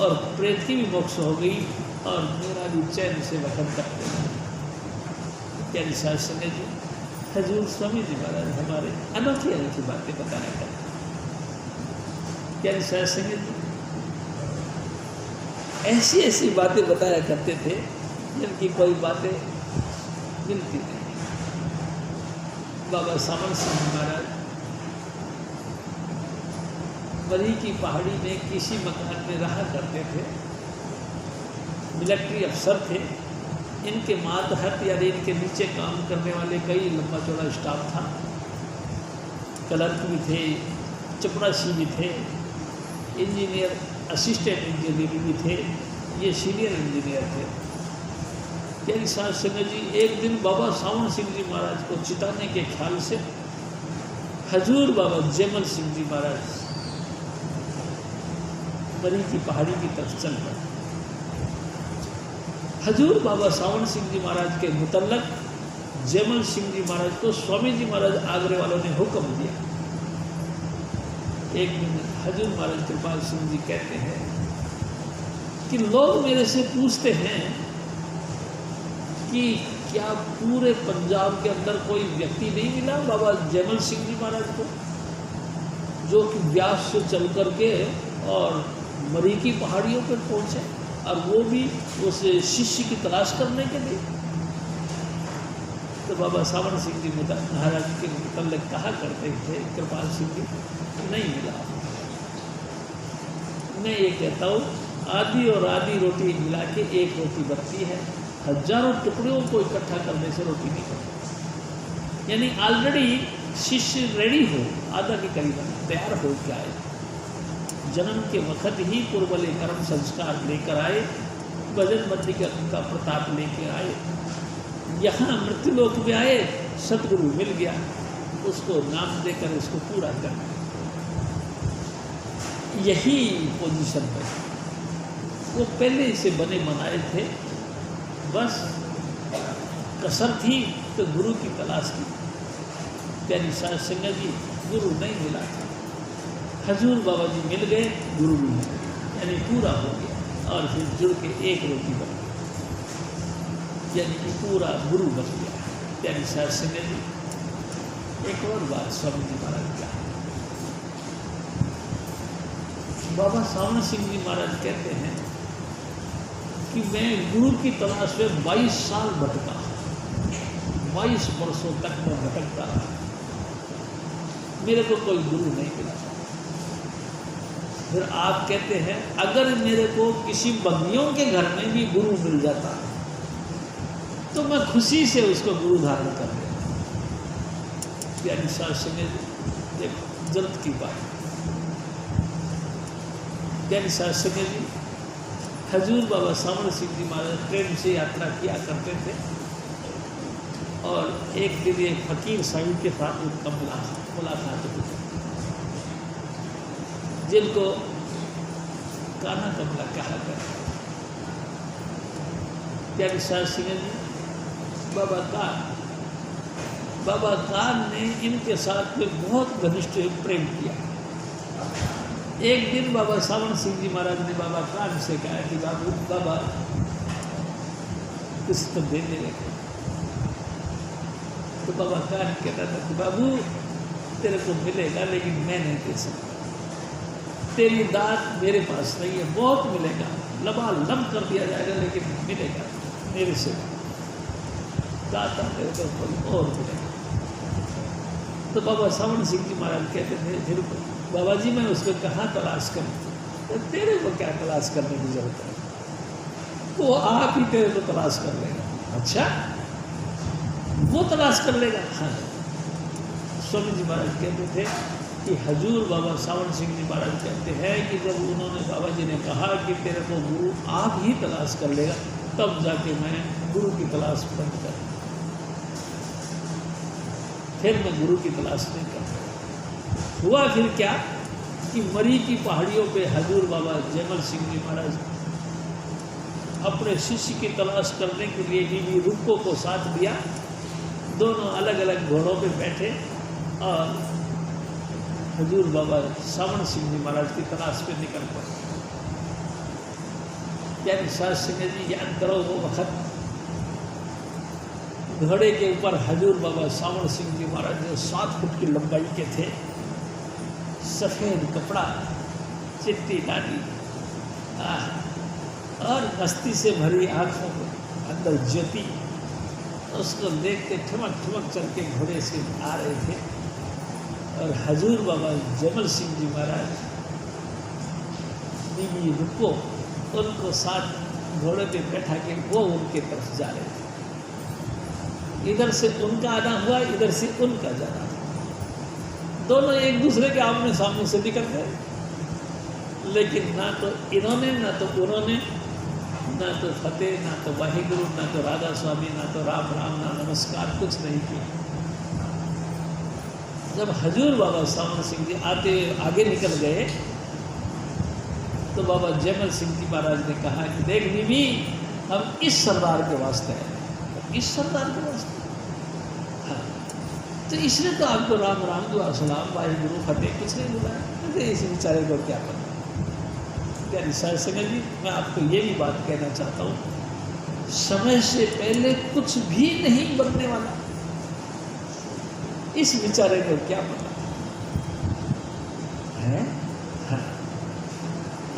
और प्रेत की भी मोक्ष हो गई और मेरा भी चैन से वहन करते हैं। ज्ञानी साहब सिंह जी हजूर स्वामी जी महाराज हमारे अनोखी अनोखी बातें बताया करते। ज्ञानी साहब सिंह जी ऐसी ऐसी बातें बताया करते थे जिनकी कोई बातें मिलती नहीं। बाबा सावन सिंह महाराज मरी की पहाड़ी में किसी मकान में रहा करते थे, मिलिट्री अफसर थे, इनके मातहत यानी इनके नीचे काम करने वाले कई लंबा चौड़ा स्टाफ था, क्लर्क भी थे, चपरासी भी थे, इंजीनियर असिस्टेंट इंजीनियर भी थे, ये सीनियर इंजीनियर थे। ज्ञानी साहब सिंह जी एक दिन बाबा सावन सिंह जी महाराज को चिताने के ख्याल से हजूर बाबा जयमल सिंह जी महाराज मरी की पहाड़ी की तरफ चल पड़े। हजूर बाबा सावन सिंह जी महाराज के मुतल्लक जयमल सिंह जी महाराज को स्वामी जी महाराज आगरे वालों ने हुक्म दिया। एक दिन हजूर महाराज कृपाल सिंह जी कहते हैं कि लोग मेरे से पूछते हैं कि क्या पूरे पंजाब के अंदर कोई व्यक्ति नहीं मिला बाबा जयमल सिंह जी महाराज को, जो कि व्यास से चल करके और मरी की पहाड़ियों पर पहुंचे, और वो भी उस शिष्य की तलाश करने के लिए। तो बाबा सावन सिंह जी महाराज के मुतल्लिक कहा करते थे कृपाल सिंह जी, नहीं मिला। मैं ये कहता हूँ आधी और आधी रोटी मिला के एक रोटी बनती है, हजारों टुकड़ों को इकट्ठा करने से रोटी नहीं बनती। यानी ऑलरेडी शिष्य रेडी हो, आधा के करीब तैयार हो के आए, जन्म के वक्त ही पूर्वले कर्म संस्कार लेकर आए, भजन बंदी का प्रताप लेकर आए, यहाँ मृत्युलोक में आए, सतगुरु मिल गया, उसको नाम देकर इसको पूरा कर। यही पोजीशन है, वो पहले से बने बनाए थे, बस कसर थी तो गुरु की तलाश की। प्यारी साध संगत जी, गुरु नहीं मिला था, हजूर बाबा जी मिल गए, गुरु भी मिल गए, यानी पूरा हो गया। और फिर जुड़ के एक रोटी बन गई, यानी कि पूरा गुरु बन गया। प्यारी साध संगत जी, एक और बात स्वामी जी महाराज का, बाबा सावन सिंह जी महाराज कहते हैं कि मैं गुरु की तलाश में 22 साल भटका, 22 वर्षों तक मैं भटकता रहा, मेरे को कोई गुरु नहीं मिला। फिर आप कहते हैं अगर मेरे को किसी बंदियों के घर में भी गुरु मिल जाता तो मैं खुशी से उसको गुरु धारण कर लेता। प्यारी साध संगत, देखो जरूरत की बात। प्यारी साध संगत जी, हजूर बाबा सावन सिंह जी महाराज ट्रेन से यात्रा किया करते थे और एक दिन एक फकीर साहिब के साथ उनका मुलाकात हुई, जिनको कान्हा कमला कहा गया। प्यारी साध संगत जी, बाबा कान ने इनके साथ में बहुत घनिष्ठ प्रेम किया। एक दिन बाबा सावन सिंह जी महाराज ने बाबा कान से कहा कि बाबा कुछ तो देने लगे। तो बाबा कान कहता था कि बाबू तेरे को मिलेगा लेकिन मैं नहीं दे सकता, तेरी दात मेरे पास नहीं है, बहुत मिलेगा, लबालब कर दिया जाएगा लेकिन मिलेगा मेरे से, दाता मेरे को कोई और मिलेगा। तो बाबा सावन सिंह जी महाराज कहते थे फिर बाबा जी मैं उसको कहाँ तलाश करूँ? तो तेरे को क्या तलाश करने की जरूरत है, वो आप ही तेरे को तलाश कर लेगा। अच्छा, वो तलाश कर लेगा? हाँ। स्वामी जी महाराज कहते थे कि हजूर बाबा सावन सिंह जी महाराज कहते हैं कि जब उन्होंने बाबा जी ने कहा कि तेरे को गुरु आप ही तलाश कर लेगा, तब जाके मैं गुरु की तलाश बंद कर, फिर मैं गुरु की तलाश नहीं करता। हुआ फिर क्या कि मरी की पहाड़ियों पे हजूर बाबा जयमल सिंह जी महाराज अपने शिष्य की तलाश करने के लिए बीवी रुक्को को साथ दिया, दोनों अलग अलग घोड़ों पे बैठे और हजूर बाबा सावन सिंह जी महाराज की तलाश पे निकल पड़े। प्यारी साध संगत जी, याद करो वो वक्त घोड़े के ऊपर हजूर बाबा सावन सिंह जी महाराज जो 7 फुट की लंबाई के थे, सफ़ेद कपड़ा, चिट्टी दाढ़ी और मस्ती से भरी आँखों में अंदर ज्योति, उसको देख के ठमक ठमक चल के घोड़े से आ रहे थे। और हजूर बाबा जयमल सिंह जी महाराज बीवी रुको उनको साथ घोड़े पे बैठा के वो उनके तरफ जा रहे थे। इधर से उनका आना हुआ, इधर से उनका जाना था। दोनों एक दूसरे के आमने सामने से निकल गए, लेकिन ना तो इन्होंने ना तो उन्होंने, ना तो फतेह, ना तो वाहिगुरु, ना तो राधा स्वामी, ना तो राम राम, ना नमस्कार, कुछ नहीं किया। जब हजूर बाबा सावन सिंह जी आगे निकल गए तो बाबा जयमल सिंह जी महाराज ने कहा कि देख बीबी, हम इस सरदार के वास्ते हैं, इस सरदार के वास्ते। हाँ, तो इसने तो आपको राम राम दुआ सलाम वाहिगुरु फतेह कुछ नहीं बुलाया, तो इस बेचारे को क्या करना। प्यारी साध संगत जी, मैं आपको ये भी बात कहना चाहता हूँ, समय से पहले कुछ भी नहीं बनने वाला, इस बेचारे को क्या पता है? हाँ।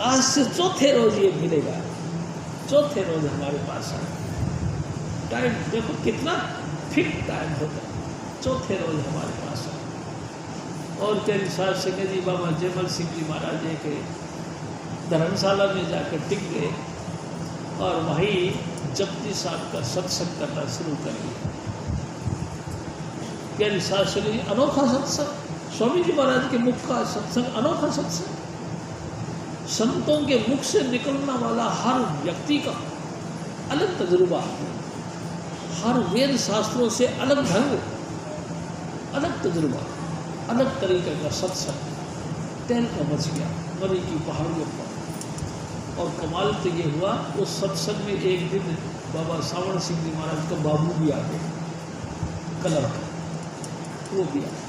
आज से चौथे रोज ये मिलेगा, चौथे रोज हमारे पास है। टाइम देखो कितना फिट टाइम होता है, चौथे रोज हमारे पास है। और तेरी साध संगत जी, बाबा जयमल सिंह जी महाराज के धर्मशाला में जाकर टिक गए और वहीं जपजी साहब का सत्संग करना शुरू कर दिया। प्यारी साध संगत जी, अनोखा सत्संग, स्वामी जी महाराज के मुख का सत्संग, अनोखा सत्संग। संतों के मुख से निकलने वाला हर व्यक्ति का अलग तजुर्बा, हर वेद शास्त्रों से अलग ढंग, अलग तजुर्बा, अलग तरीके का सत्संग। तैल का मच गया मरी की पहाड़ियों पर। और कमाल तो ये हुआ, उस सत्संग में एक दिन बाबा सावण सिंह जी महाराज का बाबू भी आ गए, कलर का, वो भी आ गए।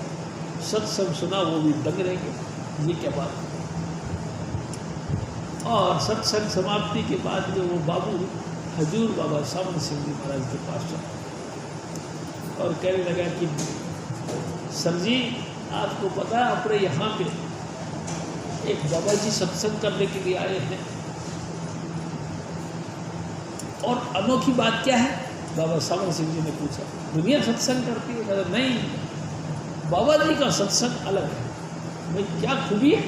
सत्संग सुना, वो भी दंग रह गए, ये क्या बात। और सत्संग समाप्ति के बाद में वो बाबू हजूर बाबा सावण सिंह जी महाराज के पास चला और कहने लगा कि सर जी, आपको पता है अपने यहाँ पे एक बाबा जी सत्संग करने के लिए आए हैं, और अनोखी बात क्या है? बाबा सावण सिंह जी ने पूछा। दुनिया सत्संग करती है? कहते नहीं, बाबा जी का सत्संग अलग है। भाई क्या खूबी है?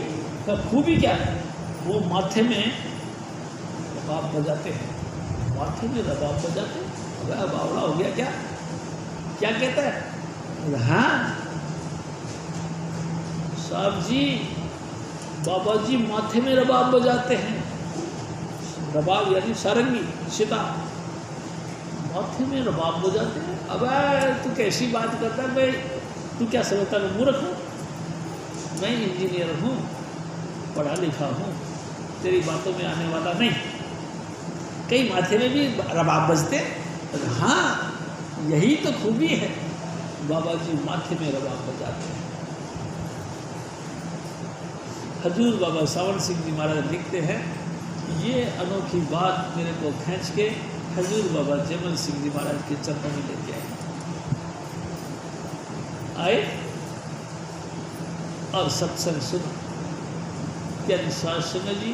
क्या खूबी क्या है? वो माथे में रबाब बजाते हैं, माथे में रबाब बजाते हैं। अबे बावड़ा हो गया क्या? क्या कहता है? हाँ साहब जी, बाबा जी माथे में रबाब बजाते हैं। रबाब यानी सारंगी, सितार, माथे में रबाब बजाते हैं। अबे तू कैसी बात करता है भाई? तू क्या समझता है मूर्ख हूँ? मैं इंजीनियर हूँ, पढ़ा लिखा हूँ, तेरी बातों में आने वाला नहीं। कई माथे में भी रबाब बजते? हाँ, यही तो खूबी है, बाबा जी माथे में रबाब बजाते हैं। हजूर बाबा सावण सिंह जी महाराज लिखते हैं, ये अनोखी बात मेरे को खींच के हजूर बाबा जयमल सिंह जी महाराज के चरणों में लेके आए और सत्संग सुना। क्या शासन जी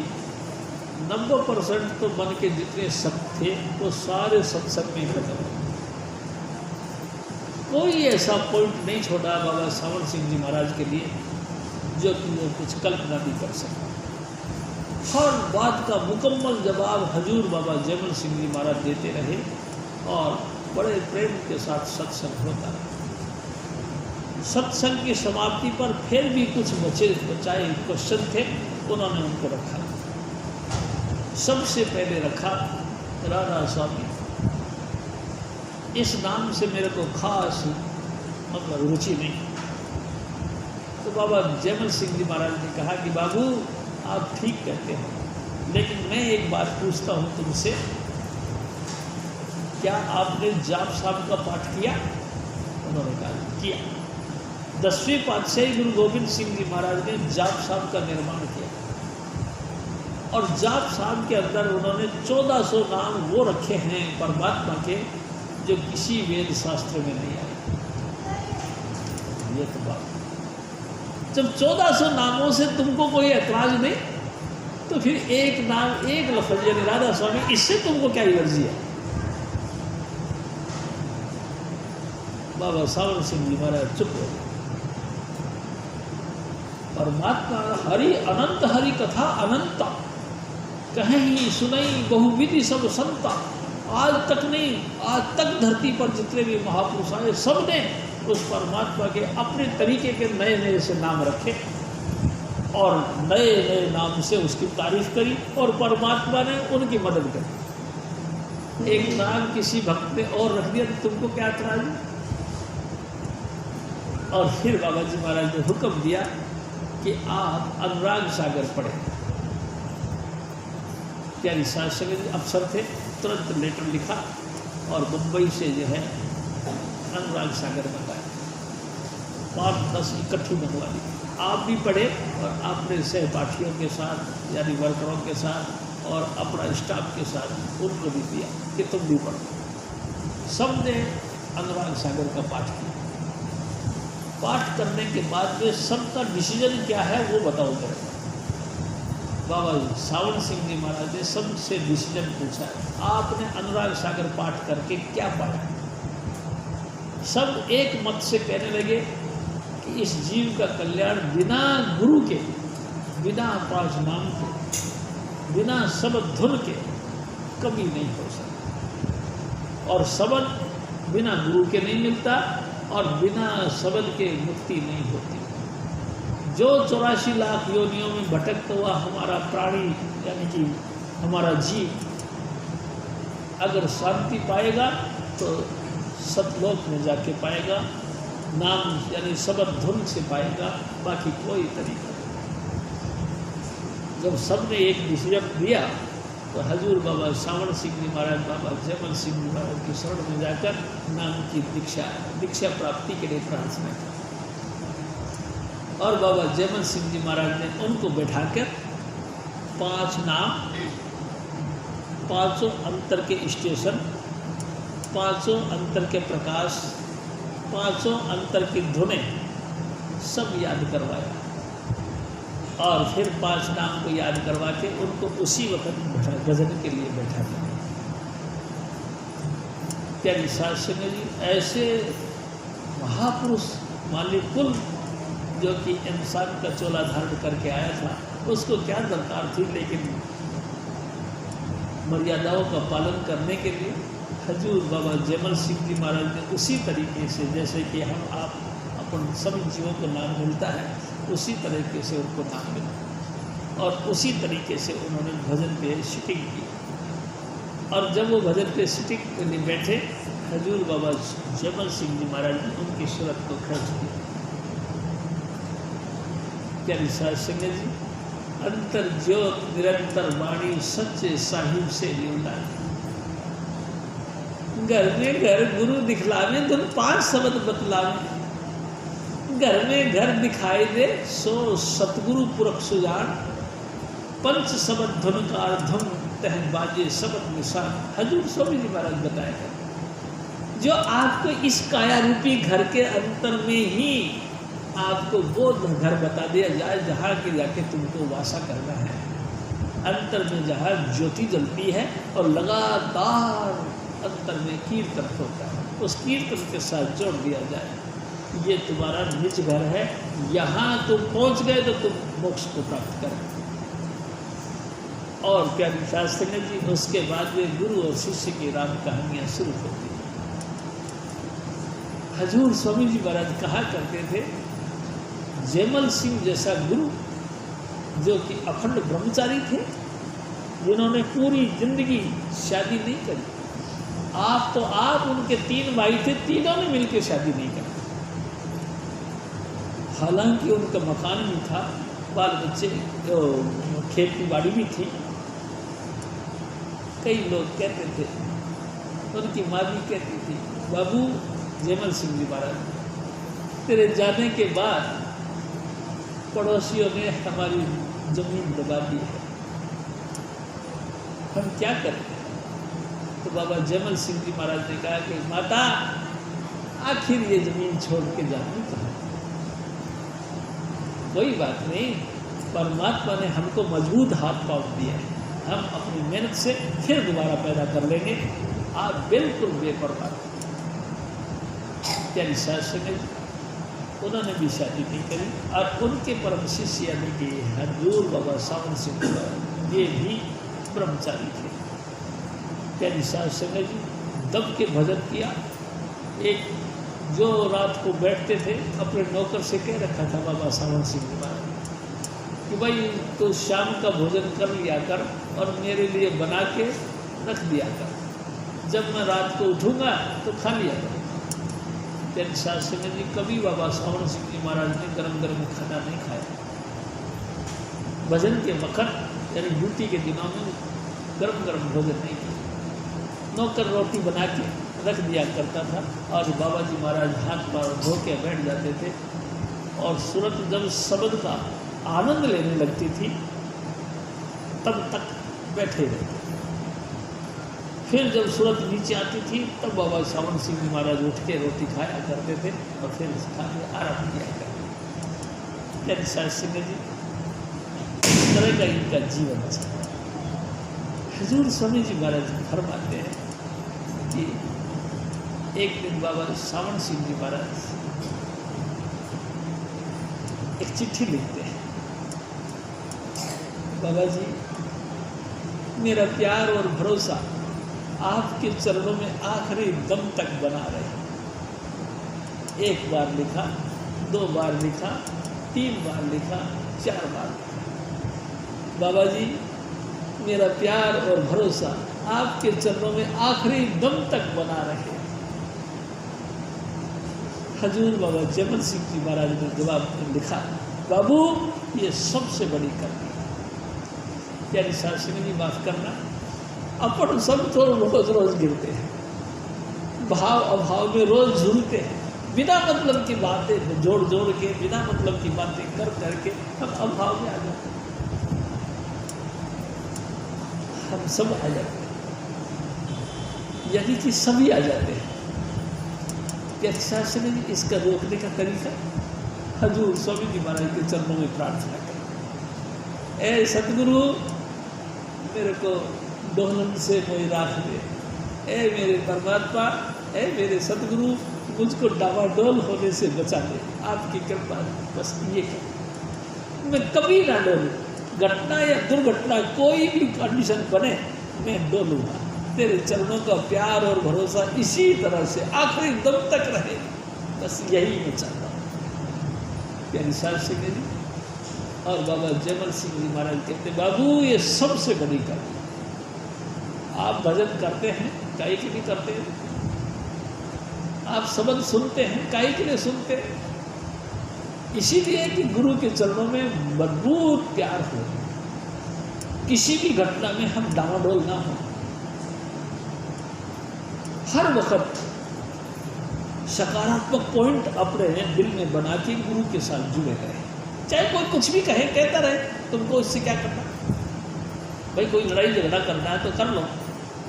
90% तो मन के जितने सत्य थे वो सारे सत्संग में खत्म हो। कोई ऐसा पॉइंट नहीं छोड़ा बाबा सावण सिंह जी महाराज के लिए जो कि वो कुछ कल्पना भी कर सकता। हर बात का मुकम्मल जवाब हजूर बाबा जयमल सिंह जी महाराज देते रहे और बड़े प्रेम के साथ सत्संग होता रहा। सत्संग की समाप्ति पर फिर भी कुछ बचाए क्वेश्चन थे, उन्होंने उनको रखा। सबसे पहले रखा राधा स्वामी। इस नाम से मेरे को खास मतलब रुचि नहीं। तो बाबा जयमल सिंह जी महाराज ने कहा कि बाबू आप ठीक कहते हैं, लेकिन मैं एक बात पूछता हूँ तुमसे, क्या आपने जाप साहब का पाठ किया? उन्होंने कहा किया। 10वें पातशाही गुरु गोविंद सिंह जी महाराज ने जाप साहब का निर्माण किया और जाप साहब के अंदर उन्होंने 1400 नाम वो रखे हैं परमात्मा के जो किसी वेद शास्त्र में नहीं आए। ये तो बात, जब 1400 नामों से तुमको कोई ऐतराज नहीं, तो फिर एक नाम एक लफ्ज यानी राधा स्वामी, इससे तुमको क्या एलर्जी है? बाबा सावण सिंह जी महाराज चुप हो गए। परमात्मा हरि अनंत, हरि कथा अनंता, कहीं ही सुनई बहुविधि सब संता। आज तक नहीं, आज तक धरती पर जितने भी महापुरुष आए सब ने उस परमात्मा के अपने तरीके के नए नए से नाम रखे और नए नए नाम से उसकी तारीफ करी और परमात्मा ने उनकी मदद करी। एक नाम किसी भक्त ने और रख दिया तो तुमको क्या एतराज है? और फिर बाबा जी महाराज ने हुक्म दिया कि आप अनुराग सागर पढ़े। प्यारी शासन अफसर थे, तुरंत लेटर लिखा और मुंबई से जो है अनुराग सागर मंगाया। 5-10 इकट्ठी मंगवा ली। आप भी पढ़े और अपने सहपाठियों के साथ यानी वर्करों के साथ और अपना स्टाफ के साथ उनको भी दिया कि तुम भी पढ़ो। सब ने अनुराग सागर का पाठ किया। पाठ करने के बाद में सबका डिसीजन क्या है वो बताओ करें। बाबा सावण सिंह जी महाराज ने सबसे डिसीजन पूछा, आपने अनुराग सागर पाठ करके क्या पाया? सब एक मत से कहने लगे कि इस जीव का कल्याण बिना गुरु के, बिना पाँच नाम के, बिना शब्द धुन के कभी नहीं हो सकता। और शब्द बिना गुरु के नहीं मिलता और बिना शब्द के मुक्ति नहीं होती। जो 84 लाख योनियों में भटकता हुआ हमारा प्राणी यानी कि हमारा जीव अगर शांति पाएगा तो सतलोक में जाके पाएगा, नाम यानी शब्द धुन से पाएगा, बाकी कोई तरीका नहीं। जब सबने एक डिसीजन दिया तो हजूर बाबा सावण सिंह जी महाराज बाबा जयमल सिंह जी महाराज की शरण में जाकर नाम की दीक्षा प्राप्ति के लिए प्रार्थना की। और बाबा जयमल सिंह जी महाराज ने उनको बैठाकर 5 नाम, 5 अंतर के स्टेशन, 5 अंतर के प्रकाश, 5 अंतर की धुनें सब याद करवाया। और फिर 5 नाम को याद करवा के उनको उसी वक्त गजन के लिए बैठा दिया। प्यारी साध संगत जी, ऐसे महापुरुष मालिकुल जो कि इंसान का चोला धारण करके आया था, उसको क्या दरकार थी, लेकिन मर्यादाओं का पालन करने के लिए हजूर बाबा जयमल सिंह जी महाराज ने उसी तरीके से, जैसे कि हम आप अपन सभी जीवों को नाम मिलता है, उसी तरीके से उनको नाम मिला और उसी तरीके से उन्होंने भजन पे सिटिंग की। और जब वो भजन पे सिटिंग के लिए बैठे, हजूर बाबा जयमल सिंह जी महाराज ने उनकी सूरत को खर्च किया। प्यारी साध संगत जी, अंतर ज्योत निरंतर वाणी सच्चे साहिब से लिवला। घर में घर गुरु दिखलावे धुन 5 शब्द बतलावे। घर में घर दिखाई दे सो सतगुरु पुरख सुजान। 5 शब्द धुनकार धुन तह बाजे शब्द निशान। हजूर स्वामी जी महाराज बताएगा, जो आपको इस काया रूपी घर के अंतर में ही आपको वो घर बता दिया जाए जहाँ की जाके तुमको वासा करना है। अंतर में जहाँ ज्योति जलती है और लगातार अंतर में कीर्तन होता है, उस कीर्तन के साथ जोड़ दिया जाए, ये तुम्हारा निज घर है, यहाँ तुम पहुँच गए तो तुम मोक्ष को प्राप्त करें। और प्यारी साध संगत जी, उसके बाद में गुरु और शिष्य की राम कहानियाँ शुरू होती हैं। हजूर स्वामी जी महाराज कहा करते थे, जयमल सिंह जैसा गुरु जो कि अखंड ब्रह्मचारी थे, जिन्होंने पूरी जिंदगी शादी नहीं करी। आप उनके 3 भाई थे, तीनों ने मिलकर शादी नहीं करी। हालांकि उनका मकान भी था, बाल बच्चे, खेती बाड़ी भी थी। कई लोग कहते थे, उनकी माँ भी कहती थी, बाबू जयमल सिंह जी महाराज, तेरे जाने के बाद पड़ोसियों ने हमारी जमीन दबा दी है, हम क्या करें। तो बाबा जयमल सिंह जी महाराज ने कहा कि माता, आखिर ये जमीन छोड़ के जानी कहाँ। कोई बात नहीं, परमात्मा ने हमको मजबूत हाथ पाँव दिया है, हम अपनी मेहनत से फिर दोबारा पैदा कर लेंगे, आप बिल्कुल बेपरवाह। प्यारी साध संगत, उन्होंने भी शादी नहीं करी। और उनके परम शिष्य यानी कि हजूर बाबा सावन सिंह महाराज, ये भी ब्रह्मचारी थे। प्यारी साध संगत जी, दब के भजन किया। एक जो रात को बैठते थे, अपने नौकर से कह रखा था बाबा सावन सिंह महाराज कि भाई तो शाम का भोजन कर लिया कर और मेरे लिए बना के रख दिया कर, जब मैं रात को उठूँगा तो खा लिया कर। प्यारी साध संगत जी, कभी बाबा सावन सिंह जी महाराज ने गरम गरम खाना नहीं खाया। भजन के वक्त यानी ड्यूटी के दिनों में गरम गरम भोजन नहीं किया। नौकर रोटी बना के रख दिया करता था और बाबा जी महाराज हाथ पाँव धो के बैठ जाते थे और सूरत जब शब्द का आनंद लेने लगती थी तब तक बैठे रहते। फिर जब सूरत नीचे आती थी तब बाबा सावन सिंह जी महाराज उठ के रोटी खाया करते थे और फिर खा के आराम किया करते। प्यारी साध संगत जी, इस तरह का इनका जीवन था। हजूर स्वामी जी महाराज फरमाते हैं कि एक दिन बाबा सावन सिंह जी महाराज एक चिट्ठी लिखते हैं, बाबा जी मेरा प्यार और भरोसा आपके चरणों में आखिरी दम तक बना रहे। 1 बार लिखा, 2 बार लिखा, 3 बार लिखा, 4 बार लिखा। बाबा जी मेरा प्यार और भरोसा आपके चरणों में आखिरी दम तक बना रहे। हजूर बाबा जयमल सिंह जी महाराज ने जवाब में लिखा, बाबू ये सबसे बड़ी करनी है। प्यारी साध संगत जी, माफ़ करना, अपन सब तो रोज रोज गिरते हैं, भाव अभाव में रोज झूलते हैं, बिना मतलब की बातें जोड़ जोड़ के, बिना मतलब की बातें कर करके हम अभाव में आ जाते हैं, हम सब आ जाते हैं, यानी कि सभी आ जाते हैं। शास्त्री जी इसका रोकने का तरीका हजूर स्वामी जी महाराज के चरणों में प्रार्थना करें, ए सतगुरु मेरे को डोलन से मोई राख दे, ए मेरे परमात्मा, ए मेरे सतगुरु मुझको डावाडोल होने से बचा दे, आपकी कृपा बस ये कर, मैं कभी ना डोलूँ, घटना या दुर्घटना कोई भी कंडीशन बने मैं डोलूँगा, तेरे चरणों का प्यार और भरोसा इसी तरह से आखिरी दम तक रहे, बस यही मैं चाहता हूँ। प्यारी साहब सिंह जी और बाबा जयमल सिंह जी महाराज कहते, बाबू ये सबसे बड़ी कमी, आप भजन करते हैं काहे के लिए करते हैं, आप शब्द सुनते हैं काहे के लिए सुनते हैं, इसीलिए कि गुरु के चरणों में मजबूत प्यार हो, किसी भी घटना में हम डामाडोल ना हो, हर वक्त सकारात्मक पॉइंट अपने दिल में बना के गुरु के साथ जुड़े रहे, चाहे कोई कुछ भी कहे कहता रहे, तुमको इससे क्या करना, भाई कोई लड़ाई झगड़ा करना है तो कर लो,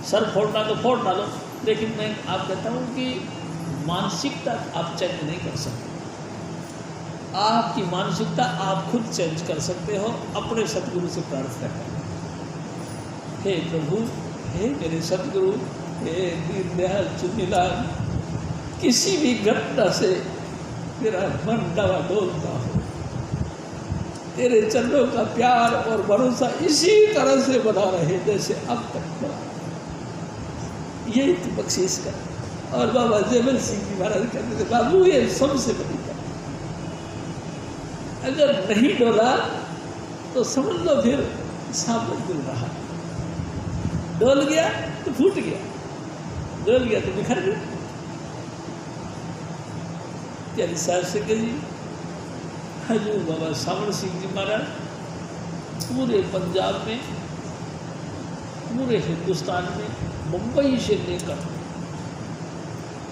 सर फोड़ना तो फोड़ डालो, लेकिन मैं आप कहता हूँ कि मानसिकता आप चेंज नहीं कर सकते, आपकी मानसिकता आप खुद चेंज कर सकते हो, अपने सतगुरु से प्रार्थना करें, हे प्रभु, हे मेरे सतगुरु, हे दीनदयाल चुन्नीलाल, किसी भी घटना से मेरा मन डावाडोल ना हो, तेरे चरणों का प्यार और भरोसा इसी तरह से बना रहे जैसे अब तक बना, यही तो बख्शीश कर। और बाबा जयमल सिंह जी महाराज कहते थे, बाबू ये सबसे बड़ी बात, अगर नहीं डोला तो समझ लो फिर सांप डुल रहा, डोल गया तो फूट गया, डोल गया तो बिखर गया। प्यारी साहब सिंह जी, हजूर बाबा सावण सिंह जी महाराज पूरे पंजाब में, पूरे हिंदुस्तान में, मुंबई से लेकर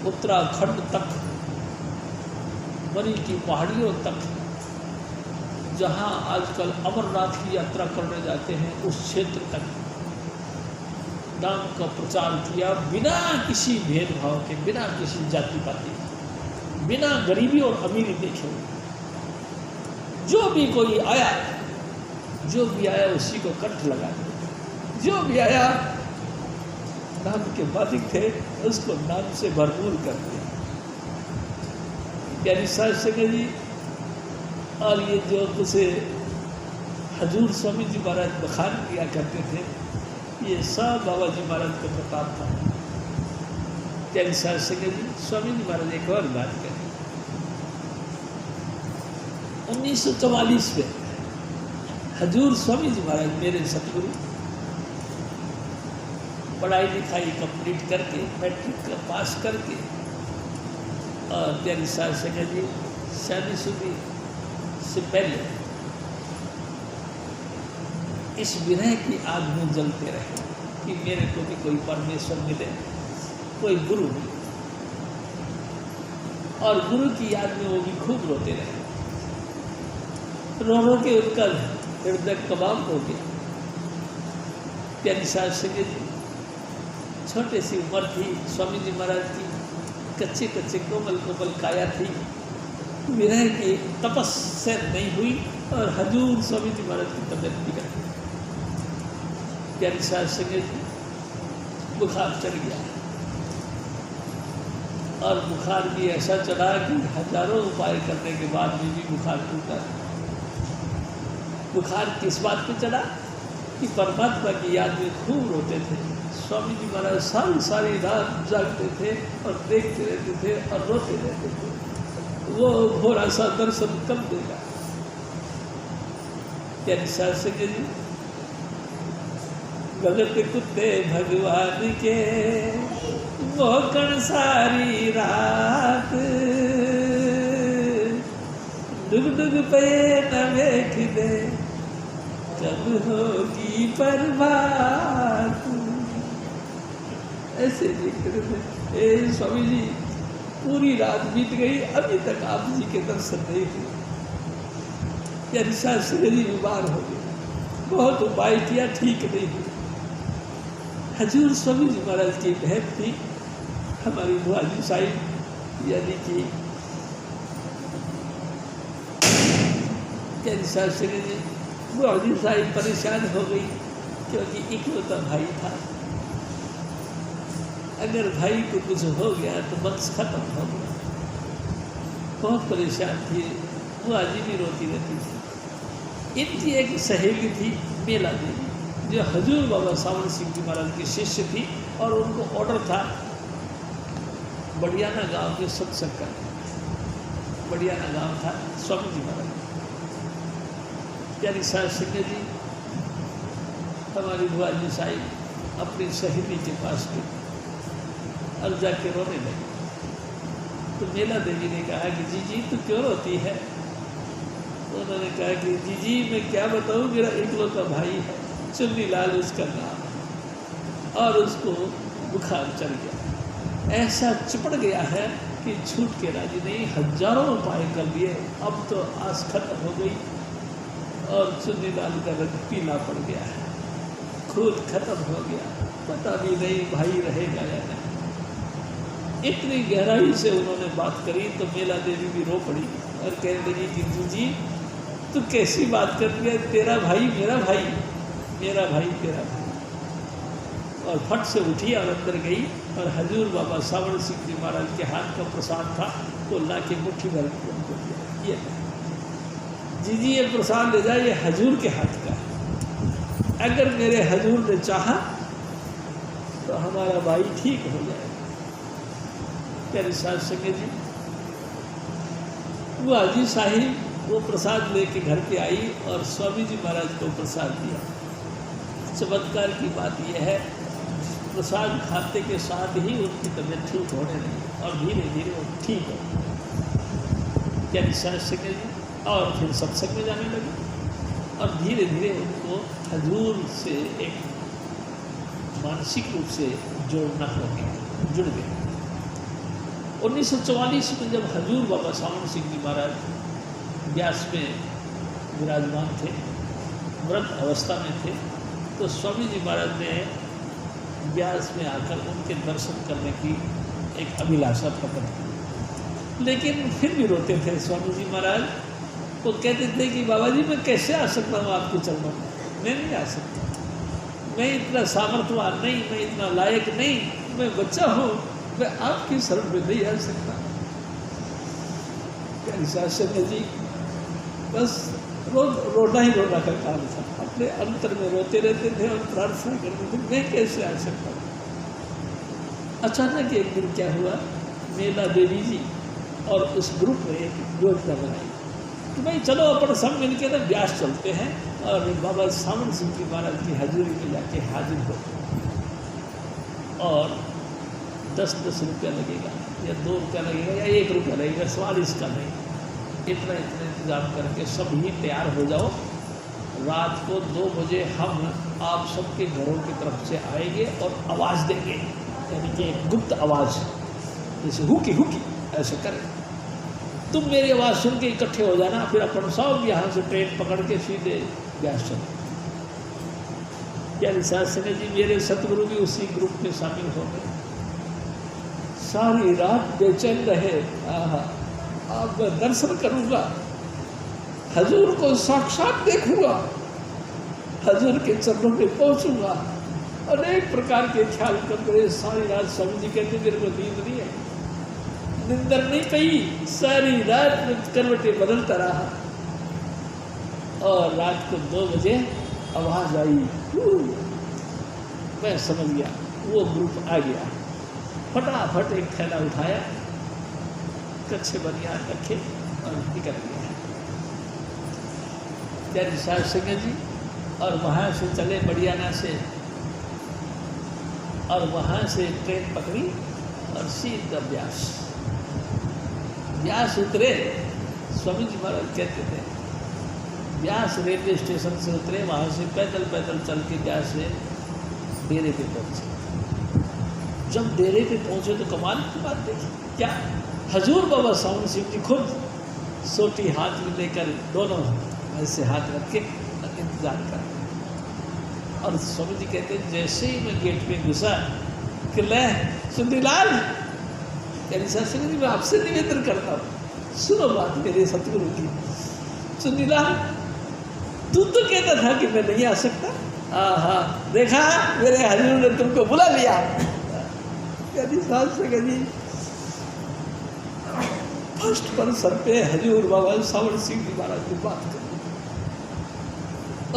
उत्तराखंड तक, मरी की पहाड़ियों तक, जहाँ आजकल अमरनाथ की यात्रा करने जाते हैं उस क्षेत्र तक नाम का प्रचार किया, बिना किसी भेदभाव के, बिना किसी जाति पाति, बिना गरीबी और अमीरी देखे। जो भी कोई आया, जो भी आया उसी को कंठ लगा दिया, जो भी आया नाम के मालिक थे उसको नाम से भरपूर कर दिया। प्यारी साहब सिंह जी और ये जो उसे हजूर स्वामी जी महाराज बखान किया करते थे, ये सब बाबा जी महाराज का प्रताप था। प्यारी साहब सिंह जी, स्वामी जी महाराज एक और बात करें, 1944 में हजूर स्वामी जी महाराज मेरे सतगुरु पढ़ाई लिखाई कंप्लीट करके, मैट्रिक का पास करके, और प्यारी साहब सिंह जी शादीशुदी से पहले इस विनय की आग में जलते रहे कि मेरे को भी कोई परमेश्वर मिले, कोई गुरु मिले, और गुरु की याद में वो भी खूब रोते रहे। रो रो के उनका हृदय कबाब हो गया। प्यारी साहब सिंह जी, छोटे सी उम्र थी, स्वामी जी महाराज की कच्चे कच्चे कोमल कोमल काया थी, विरह की तपस से नहीं हुई और हजूर स्वामी जी महाराज की तबियत बिगड़ गई। प्यारी साहब सिंह जी बुखार चढ़ गया, और बुखार भी ऐसा चढ़ा कि हजारों उपाय करने के बाद भी बुखार टूटा। बुखार किस बात पे चढ़ा कि परमात्मा की याद में खूब रोते थे। स्वामी जी महाराज सारी सारी रात जागते थे और देखते रहते थे और रोते रहते थे, वो घोरा सा दर्शन कब देगा। प्यारी साहब सिंह जी, भगत कुत्ते भगवान के मोकण सारी रात, डुग डुग पे न देख दे कब होगी बर्बाद। ऐसे देखते रहते। ए स्वामी जी, पूरी रात बीत गई, अभी तक आप जी के दर्शन नहीं हुए। या शास्त्री जी बीमार हो गए, बहुत उपाय किया, ठीक नहीं हुए। हजूर स्वामी जी महाराज की बहन थी हमारी बुआ जी साहिब, यानी कि शास्त्री जी, बुआ जी साहिब परेशान हो गई क्योंकि इकलौता भाई था। अगर भाई को कुछ हो गया तो वंश खत्म हो गया। बहुत परेशान थी, बुआ जी भी रोती रहती थी। इनकी एक सहेली थी मेला देवी, जो हजूर बाबा सावन सिंह जी महाराज की शिष्य थी, और उनको ऑर्डर था बड़ियाना गांव के सत्संग का। बड़ियाना गांव था स्वामी जी महाराज। प्यारी सास सिंह जी हमारी बुआ जी साहिब अपनी सहेली के पास गई और जाके रोने लगी। तो मेला देवी ने कहा कि जी तू क्यों रोती है? तो उन्होंने कहा कि जी मैं क्या बताऊँ, मेरा इकलौता भाई है, चुन्नी लाल उसका नाम है, और उसको बुखार चढ़ गया, ऐसा चिपड़ गया है कि छूट के राजी नहीं। हजारों उपाय कर लिए, अब तो आस खत्म हो गई, और चुन्नी लाल का रंग पीला पड़ गया है, खून खत्म हो गया, पता भी नहीं भाई रहेगा या नहीं। इतनी गहराई से उन्होंने बात करी तो मेला देवी भी रो पड़ी और कहने लगी कि जी तू कैसी बात करती है, तेरा भाई मेरा भाई, मेरा भाई तेरा भाई। और फट से उठी और अंदर गई, और हजूर बाबा सावन सिंह जी महाराज के हाथ का प्रसाद था, तो ला के मुट्ठी भर के उनको दिया। ये जी ये प्रसाद ले जाए, ये हजूर के हाथ का है, अगर मेरे हजूर ने चाहा तो हमारा भाई ठीक हो जाएगा। प्यारी सास संगे जी, बुआ जी साहिब वो प्रसाद लेके घर पे आई और स्वामी जी महाराज को प्रसाद दिया। चमत्कार की बात यह है, प्रसाद खाते के साथ ही उनकी तबीयत ठीक होने लगी और धीरे धीरे वो ठीक हो। प्यारी सास संगे जी, और फिर सत्संग में जाने लगी, और धीरे धीरे उनको हजूर से एक मानसिक रूप से जोड़ना हो गया, जुड़ गए। 1944 में जब हजूर बाबा सावन सिंह जी महाराज व्यास में विराजमान थे, व्रत अवस्था में थे, तो स्वामी जी महाराज ने व्यास में आकर उनके दर्शन करने की एक अभिलाषा प्रकट की। लेकिन फिर भी रोते थे स्वामी जी महाराज। वो कहते थे कि बाबा जी मैं कैसे आ सकता हूँ आपके चरणों में, मैं नहीं आ सकता, मैं इतना सामर्थ्यवान नहीं, मैं इतना लायक नहीं, मैं बच्चा हूँ, मैं आपकी शरण में नहीं आ सकता। प्यारी सास जी बस रोना ही रोना का काम था, अपने अंतर में रोते रहते थे और प्रार्थना करते थे, मैं कैसे आ सकता हूँ। अचानक एक दिन क्या हुआ, मेला देवी जी और उस ग्रुप में एक योजना बनाई कि भाई चलो अपन सब मिलकर ना व्यास चलते हैं और बाबा सावन सिंह जी महाराज की हजूरी में जाके हाजिर हो, और 10-10 रुपया लगेगा या 2 रुपया लगेगा या 1 रुपया लगेगा, सवाल इसका नहीं, इतना इंतजाम करके सब ही तैयार हो जाओ। रात को 2 बजे हम आप सबके घरों की तरफ से आएंगे और आवाज़ देंगे, यानी कि एक गुप्त आवाज़, जैसे हुकी हुकी ऐसे करें, तुम मेरी आवाज़ सुन के इकट्ठे हो जाना, फिर अपन सब यहाँ से ट्रेन पकड़ के सीधे व्यास चलो। प्यारी सास संगे जी, मेरे सतगुरु भी उसी ग्रुप में शामिल हो गए। सारी रात बेचैन रहे, अब मैं दर्शन करूँगा, हजूर को साक्षात देखूँगा, हजूर के चरणों में पहुँचूँगा, अनेक प्रकार के ख्याल कर रहे। सारी रात स्वामी जी कहते मेरे को नींद नहीं है, निंदर नहीं पई, सारी रात में करवटें बदलता रहा, और रात को 2 बजे आवाज़ आई, मैं समझ गया वो ग्रुप आ गया। फटाफट एक थैला उठाया, कच्चे बनियान रखे और निकल गया। प्यारी सास संगे जी, और वहाँ से चले बड़ियाना से, और वहाँ से ट्रेन पकड़ी और सीधा व्यास। व्यास उतरे, स्वामी जी महाराज कहते थे व्यास रेलवे स्टेशन से उतरे, वहाँ से पैदल पैदल चल के व्यास से डेरे पे पहुँचे। जब डेरे पे पहुंचे तो कमाल की बात देखी, क्या हजूर बाबा सावन सिंह जी खुद सोटी हाथ में लेकर दोनों ऐसे हाथ रख के इंतजार कर रहे। और स्वामी जी कहते हैं जैसे ही मैं गेट पे घुसा कि ले सुंदरीलाल, यानी सत्संग जी मैं आपसे निवेदन करता हूँ, सुनो बात मेरे सतगुरु की। सुंदरीलाल तू तो कहता था कि मैं नहीं आ सकता, हाँ देखा मेरे हजूर ने तुमको बुला लिया। यानी सत्संग जी फर्स्ट पर्सन पे हजूर बाबा सावन सिंह जी महाराज की बात कर,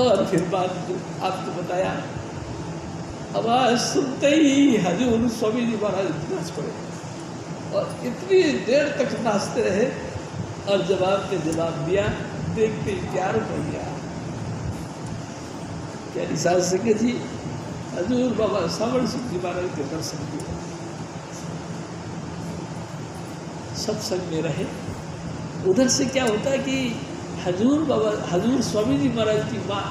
और फिर बात आपको बताया। आवाज सुनते ही हजूर स्वामी जी महाराज नाच पड़े और इतनी देर तक नाचते रहे, और जवाब पे जवाब दिया, देखते ही प्यार हो गया। क्या निसार सिंह जी हजूर बाबा सावन सिंह जी महाराज के दर्शन किए, सत्संग में रहे। उधर से क्या होता है कि हजूर बाबा हजूर स्वामी जी महाराज की माँ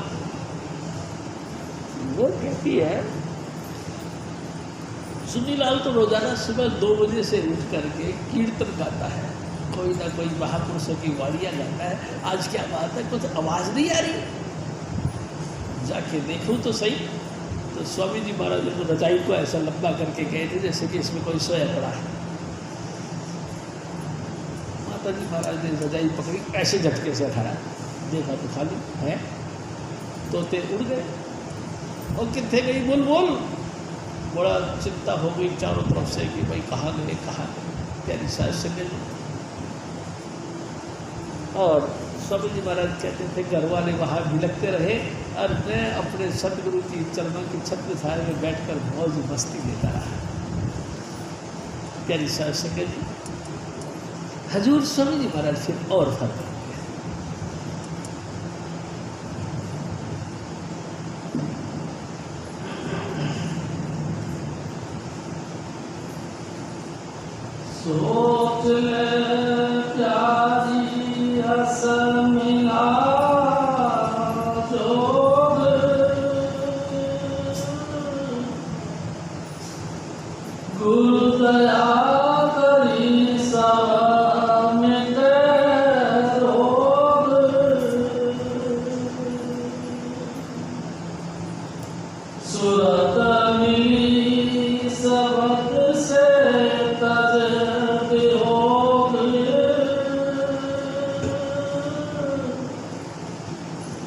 वो कहती है, सुनीलाल तो रोजाना सुबह 2 बजे से उठ करके कीर्तन गाता है, कोई ना कोई महापुरुषों की वारियाँ गाता है। आज क्या बात है, कुछ आवाज़ नहीं आ रही, जाके देखूँ तो सही। तो स्वामी जी महाराज ने रजाई को ऐसा लंबा करके गए थे जैसे कि इसमें कोई सोया पड़ा है। माता जी महाराज ने रजाई पकड़ी, ऐसे झटके से उठाया, देखा तो खाली है। तोते उड़ गए और कितने गई बोल बोल। बड़ा चिंता हो गई चारों तरफ से कि भाई कहाँ गए कहाँ गए, प्यारी सास से मिले। और स्वामी जी महाराज कहते थे घर वाले वहाँ भिलकते रहे और मैं अपने सतगुरु की चरणों की छत्र छाया में बैठकर मौज मस्ती लेता रहा। प्यारी सास से जी हजूर स्वामी जी महाराज फिर और फर्क हो गया। सोच ले प्यारी हस मिला जोग, गुरु दया करी सब मिटे रोग। सूरत मिली सबक से तज वियोग,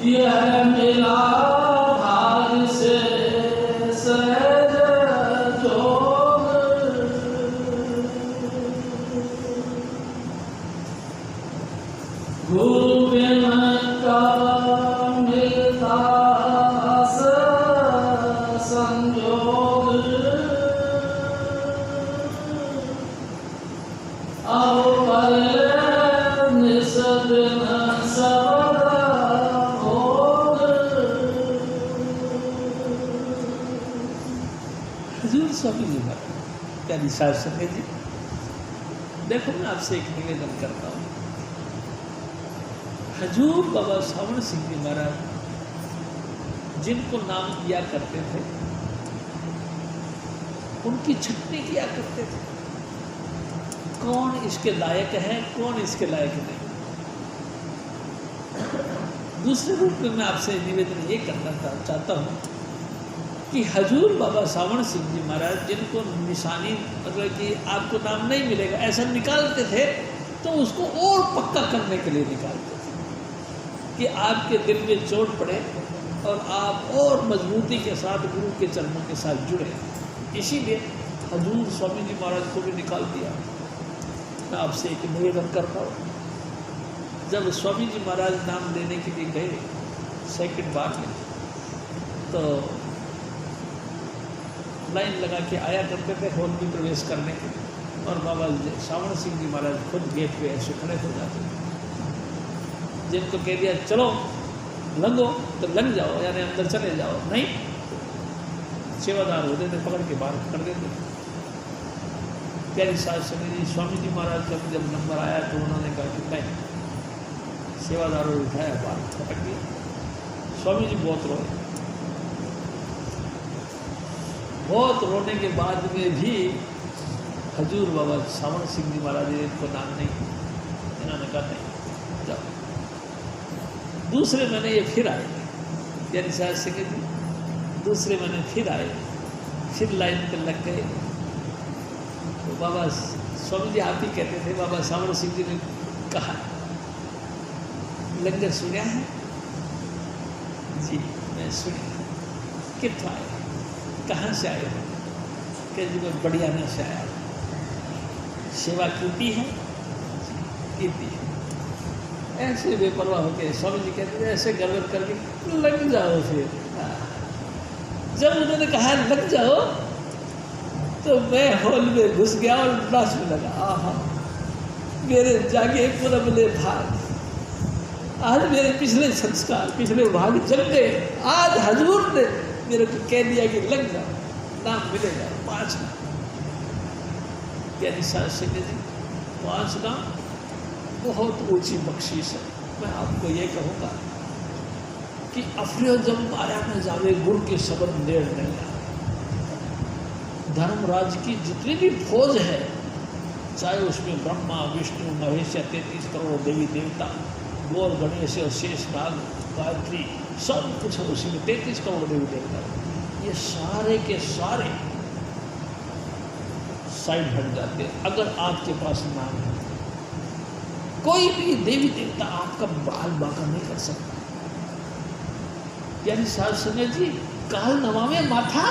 यह मिला भाग से सहज जोग। गुरु बिन कब मिलता संयोग, अब पहले निस दिन सब भोग। हजूर स्वामी जी महाराज प्यारी साहब संगे जी, देखो मैं आपसे एक निवेदन करता हूँ। हजूर बाबा सावन सिंह जी महाराज जिनको नाम किया करते थे उनकी छटनी किया करते थे, कौन इसके लायक है कौन इसके लायक नहीं। दूसरे रूप में मैं आपसे निवेदन ये करना चाहता हूँ कि हजूर बाबा सावन सिंह जी महाराज जिनको निशानी मतलब कि आपको नाम नहीं मिलेगा ऐसा निकालते थे, तो उसको और पक्का करने के लिए निकालते थे कि आपके दिल में चोट पड़े और आप और मजबूती के साथ गुरु के चरणों के साथ जुड़े। इसीलिए हजूर स्वामी जी महाराज को भी निकाल दिया। मैं आपसे एक निवेदन करता हूँ, जब स्वामी जी महाराज नाम लेने के लिए गए सेकंड बार में, तो लाइन लगा के आया करते थे हॉल में प्रवेश करने के लिए, और बाबा सावन सिंह जी महाराज खुद गेट पे ऐसे खड़े हो जाते थे। जिनको कह दिया चलो लंघो तो लंघ जाओ, यानी अंदर चले जाओ, नहीं सेवादार होते थे पकड़ के बाहर कर देते। प्यारी सास संगे जी स्वामी जी महाराज का जब नंबर आया तो उन्होंने कहा कि नहीं, सेवादारों ने उठाया बाहर फटक दिया। स्वामी जी बहुत रोए, बहुत रोने के बाद में भी हजूर बाबा सावन सिंह जी महाराज ने इनको नाम नहीं, इन्होंने कहा नहीं जाओ। दूसरे महीने ये फिर आए, यानी साहब सिंह जी दूसरे महीने फिर आए, फिर लाइन पर लग गए। तो बाबा स्वामी जी आप ही कहते थे, बाबा सावन सिंह जी ने कहा लंगर सुना है? जी मैं सुना। कितना आए, कहाँ से आए हो? कि जी मैं बढ़ियाना से आया। सेवा कीती है? कीती है। ऐसे बेपरवाह होके स्वामी जी कहते थे ऐसे गड़बड़ करके लग जाओ। फिर जब उन्होंने कहा लग जाओ तो मैं हॉल में घुस गया और नाचने लगा। आहा मेरे जागे पूरा मिले भाग, आज मेरे पिछले संस्कार पिछले भाग जल गए। आज हजूर ने मेरे को कह दिया कि लग जाओ, नाम मिलेगा 5 नाम। यानी साहब सिंह जी 5 नाम बहुत ऊंची बख्शीश है। मैं आपको ये कहूँगा कि अफरियो जब माया में जावे गुरु के शब्द लेर नहीं। धर्मराज की जितनी भी फौज है, चाहे उसमें ब्रह्मा विष्णु महेश या 33 करोड़ देवी देवता, गौर गणेश और शेष नाग गायत्री सब कुछ है उसी में, 33 करोड़ देवी देवता, ये सारे के सारे साइड हट जाते हैं अगर आपके पास नाम है। कोई भी देवी देवता आपका बाल बाका नहीं कर सकता। यानी साध संगत जी काल नवामे माथा,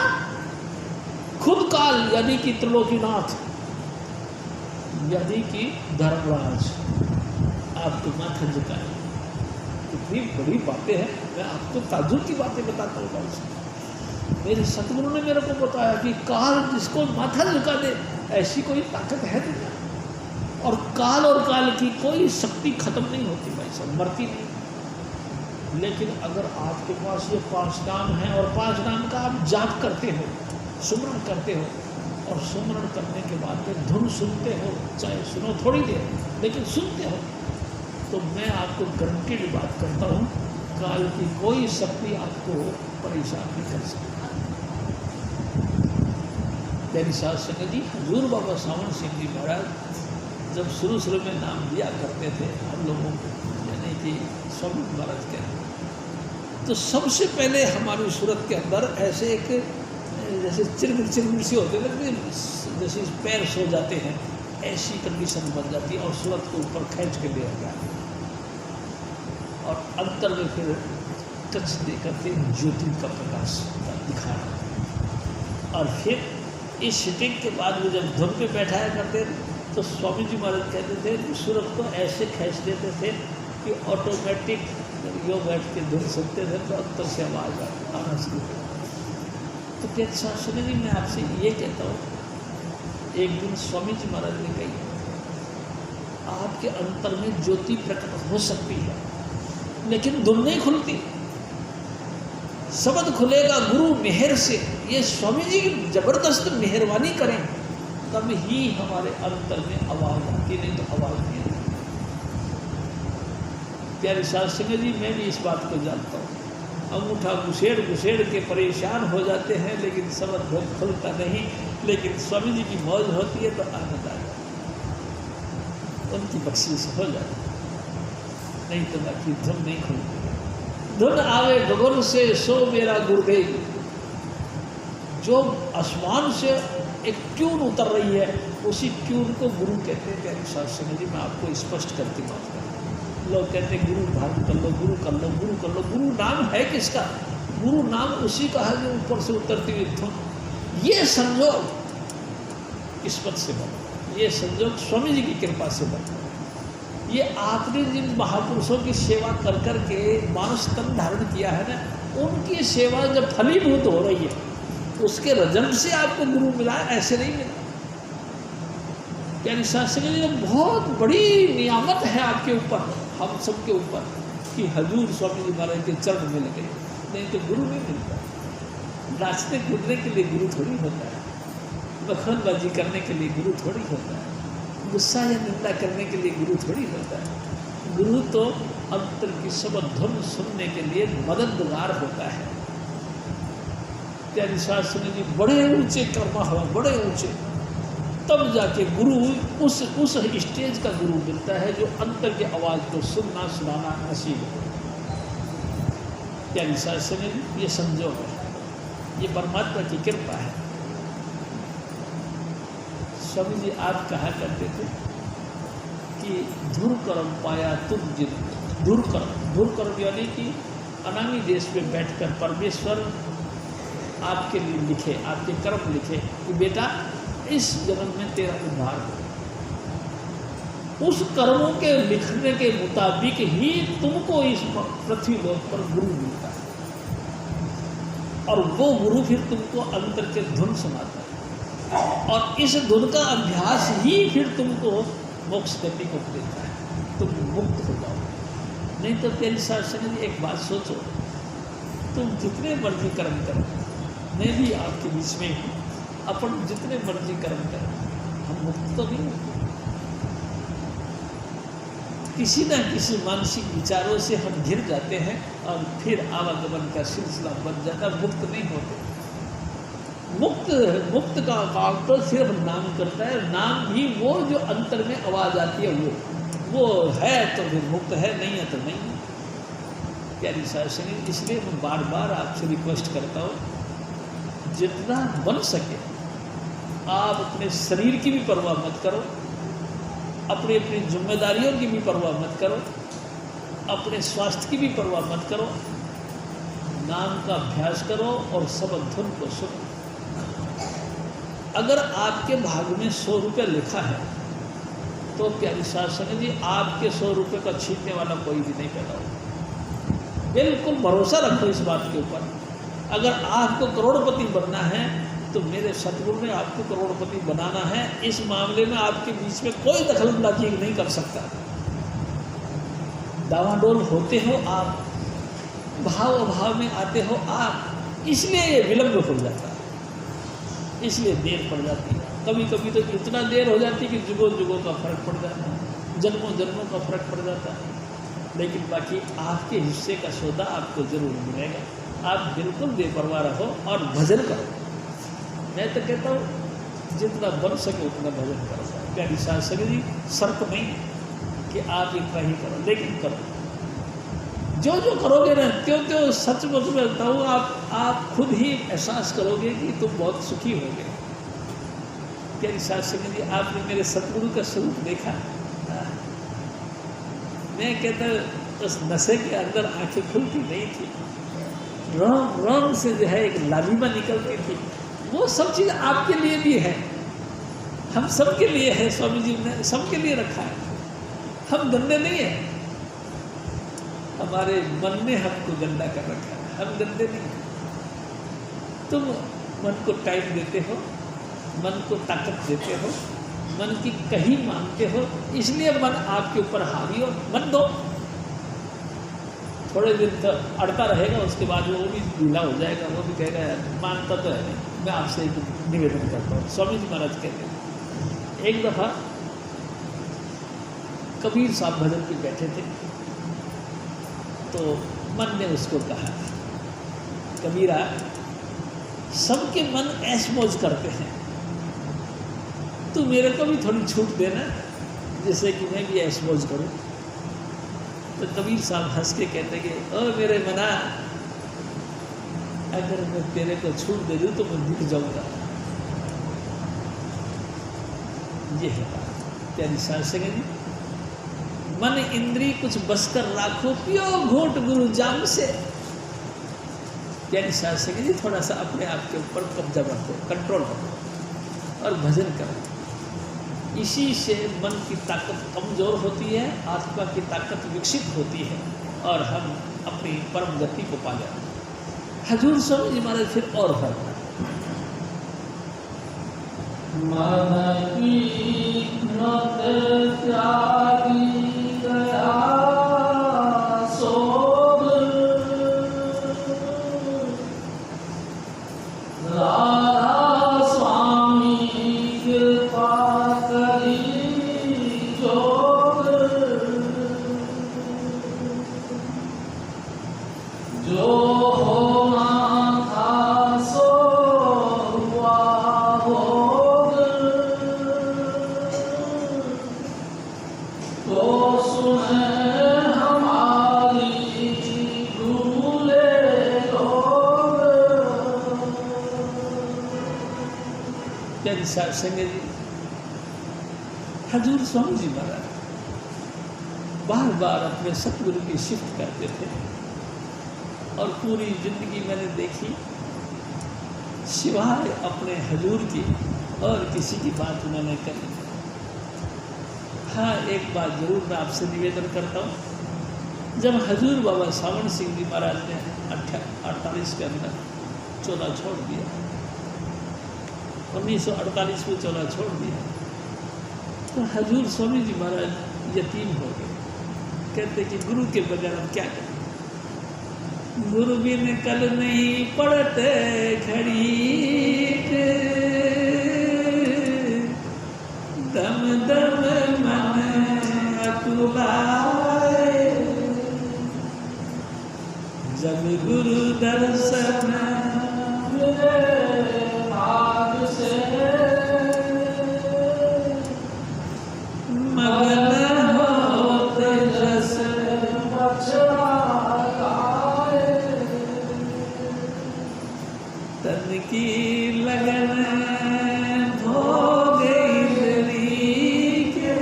खुद काल यानी कि त्रिलोकीनाथ, यानी कि धर्मराज आपको माथा झुकाए। इतनी बड़ी बातें हैं, मैं आपको ताजुब की बातें बताता हूँ। मेरे सतगुरु ने मेरे को बताया कि काल जिसको माथा झुका दे ऐसी कोई ताकत है नहीं। और काल की कोई शक्ति खत्म नहीं होती भाई साहब, मरती नहीं। लेकिन अगर आपके पास ये 5 नाम हैं और 5 नाम का आप जाप करते हो, सुमरण करते हो, और सुमरण करने के बाद में धुन सुनते हो, चाहे सुनो थोड़ी देर लेकिन सुनते हो, तो मैं आपको गारंटीड बात करता हूँ काल की कोई शक्ति आपको परेशान नहीं कर सकती। मेरी सास संगत जी हजूर बाबा सावन सिंह जी महाराज जब शुरू में नाम दिया करते थे हम लोगों को, यानी कि स्वामी महाराज के, तो सबसे पहले हमारी सूरत के अंदर ऐसे एक जैसे चिरमिर से होते थे, जैसे पैर सो जाते हैं ऐसी कंडीशन बन जाती है और सूरत को ऊपर खींच के ले गया और अंतर में फिर टच दे करके ज्योति का प्रकाश दिखाना। और फिर इस सिटिंग के बाद में जब धुन पे बैठाया करते तो स्वामी जी महाराज कहते थे कि सूरत को ऐसे खींच देते थे कि ऑटोमेटिक यो बैठ के धुन सुनते थे तो अंतर से आवाज़ आना शुरू हो। तो क्या सुनिए जी मैं आपसे ये कहता हूँ, एक दिन स्वामी जी महाराज ने कही आपके अंतर में ज्योति प्रकट हो सकती है लेकिन धुन नहीं खुलती, शब्द खुलेगा गुरु मेहर से। ये स्वामी जी जबरदस्त मेहरबानी करें तब ही हमारे अंतर में आवाज़ आती, नहीं तो आवाज़ नहीं आती। प्यारे साध संगत जी मैं भी इस बात को जानता हूँ, अंगूठा घुसेड़ के परेशान हो जाते हैं लेकिन शब्द खुलता नहीं। लेकिन स्वामी जी की मौज होती है तो आनंद आ जाता है, उनकी बख्शीश हो जाती है, नहीं तो बाकी धुन नहीं खुलती। धुन आवे गगन से सो मेरा गुरुदेव, जो आसमान से एक ट्यून उतर रही है उसी ट्यून को गुरु कहते हैं। प्यारे साध संगत जी मैं आपको स्पष्ट करके बात करता हूँ। लोग कहते हैं गुरु धारण कर लो, गुरु कर लो, गुरु कर लो। गुरु नाम है किसका? गुरु नाम उसी का है जो ऊपर से उतरती हुई धुन। ये संजोग किस्मत से बना, ये संजोग स्वामी जी की कृपा से बना। ये आपने जिन महापुरुषों की सेवा कर कर के मानस तन धारण किया है ना, उनकी सेवा जब फलीभूत हो रही है उसके रिजल्ट से आपको गुरु मिला, ऐसे नहीं मिला। यानी शास्त्री जी बहुत बड़ी नियामत है आपके ऊपर, हम सब के ऊपर, कि हजूर स्वामी जी महाराज के चरण मिल गए, नहीं तो गुरु नहीं मिलता। नाचने कूदने के लिए गुरु थोड़ी होता है, बखरबाजी करने के लिए गुरु थोड़ी होता है, गुस्सा या निंदा करने के लिए गुरु थोड़ी होता है। गुरु तो अंतर की सब धुन सुनने के लिए मददगार होता है। त्यागी शास्त्री जी बड़े ऊंचे कर्मा हुआ, बड़े ऊंचे, तब जाके गुरु उस स्टेज का गुरु मिलता है जो अंतर की आवाज़ को सुनना सुनाना नसीब हो। त्यागी शास्त्री जी ये संजोग है, ये परमात्मा की कृपा है। स्वामी जी आप कहा करते थे कि धुर कर्म पाया तुम जिन, धुर कर्म यानी कि अनामी देश में बैठकर परमेश्वर आपके लिए लिखे, आपके कर्म लिखे कि बेटा इस जन्म में तेरा उद्धार हो। उस कर्मों के लिखने के मुताबिक ही तुमको इस पृथ्वी लोक पर गुरु मिलता है, और वो गुरु फिर तुमको अंतर के धुन सुनाता है, और इस धुन का अभ्यास ही फिर तुमको मोक्ष देने को देता है, तुम मुक्त हो जाओ। नहीं तो तेरी शासन ने एक बात सोचो, तुम जितने मर्जी कर्म करो, मैं भी आपके बीच में हूँ, अपन जितने मर्जी कर्म करें हम मुक्त तो नहीं होते। किसी न किसी मानसिक विचारों से हम घिर जाते हैं और फिर आवागमन का सिलसिला बन जाता, मुक्त नहीं होते। मुक्त का काम तो सिर्फ नाम करता है, नाम भी वो जो अंतर में आवाज़ आती है वो है तो फिर मुक्त है, नहीं है तो नहीं। प्यारी शास्त्री, इसलिए मैं बार बार आपसे रिक्वेस्ट करता हूँ, जितना बन सके आप अपने शरीर की भी परवाह मत करो, अपनी जिम्मेदारियों की भी परवाह मत करो, अपने स्वास्थ्य की भी परवाह मत करो, नाम का अभ्यास करो और सब धुन को सुनो। अगर आपके भाग में 100 रुपये लिखा है तो प्यारी शासन जी आपके 100 रुपये का छीनने वाला कोई भी नहीं पैदा होगा। बिल्कुल भरोसा रखो इस बात के ऊपर। अगर आपको करोड़पति बनना है तो मेरे सतगुरु ने आपको करोड़पति बनाना है, इस मामले में आपके बीच में कोई दखलंदाजी नहीं कर सकता। दावाडोल होते हो आप, भाव अभाव में आते हो आप, इसलिए ये विलंब हो जाता है, इसलिए देर पड़ जाती है। कभी कभी तो इतना देर हो जाती है कि जुगों जुगों का फर्क पड़ जाता है, जन्मों जन्मों का फर्क पड़ जाता है, लेकिन बाकी आपके हिस्से का सौदा आपको जरूर मिलेगा। आप बिल्कुल बेपरवाह रहो और भजन करो। मैं तो कहता हूँ जितना बन सके उतना भजन करो। प्यारी शास्त्री जी शर्त नहीं है कि आप इतना ही करो, लेकिन करो। जो जो करोगे ना त्यों सचमुच में कहता हूँ आप खुद ही एहसास करोगे कि तुम बहुत सुखी होगे। प्यारी शास्त्री जी आपने मेरे सतगुरु का स्वरूप देखा। मैं कहता उस नशे के अंदर आंखें खुलती नहीं थी, रंग से जो है एक लालिमा निकलती थी। वो सब चीज़ आपके लिए भी है, हम सबके लिए है। स्वामी जी ने सबके लिए रखा है। हम गंदे नहीं है, हमारे मन ने हमको गंदा कर रखा है, हम गंदे नहीं हैं। तुम मन को टाइम देते हो, मन को ताकत देते हो, मन की कहीं मानते हो, इसलिए मन आपके ऊपर हावी हो। मन दो, थोड़े दिन तक अड़ता रहेगा, उसके बाद वो भी ढीला हो जाएगा, वो भी कहेगा यार मानता तो है नहीं। मैं आपसे एक निवेदन करता हूँ। स्वामी जी महाराज कहते हैं, एक दफ़ा कबीर साहब भजन पे बैठे थे तो मन ने उसको कहा, कबीरा सबके मन ऐश मौज करते हैं, तू मेरे को भी थोड़ी छूट देना जैसे कि मैं भी ऐश मौज करूँ। तो कबीर साहब हंस के कहते कि ओ मेरे मना, अगर मैं तेरे को छूट दे दूँ तो मैं दिख जाऊँगा। ये है बात। प्यारी शास्त्री जी, मन इंद्री कुछ बस कर राखो, पियो घोट गुरु जाम से। प्यारी शास्त्री जी थोड़ा सा अपने आप के ऊपर कब्जा रखो, कंट्रोल रखो और भजन करो। इसी से मन की ताकत कमज़ोर होती है, आत्मा की ताकत विकसित होती है और हम अपनी परम गति को पा जाते हैं। हजूर स्वामी जी महाराज फिर और फरमाते मन की नत त्यागी गया सोग, राधा स्वामी कृपा करी जोग, जो होना था सो प्यारी साध संगत जी, हजूर स्वामी जी महाराज बार बार अपने सतगुरु की शिफ्ट करते थे और पूरी जिंदगी मैंने देखी सिवाय अपने हजूर की और किसी की बात उन्होंने करी। हाँ, एक बात जरूर मैं आपसे निवेदन करता हूँ, जब हजूर बाबा सावन सिंह जी महाराज ने 1948 के अंदर चोला छोड़ दिया, 1948 में चोला छोड़ दिया, तो हजूर स्वामी जी महाराज यतीम हो गए। कहते कि गुरु के बगैर हम क्या करें, गुरु बिन कल नहीं पड़ते घड़ी के, दम दम मन अकुलाए, जब गुरु दर्शन भाग से मगन होते जस तन की लगन धो गई के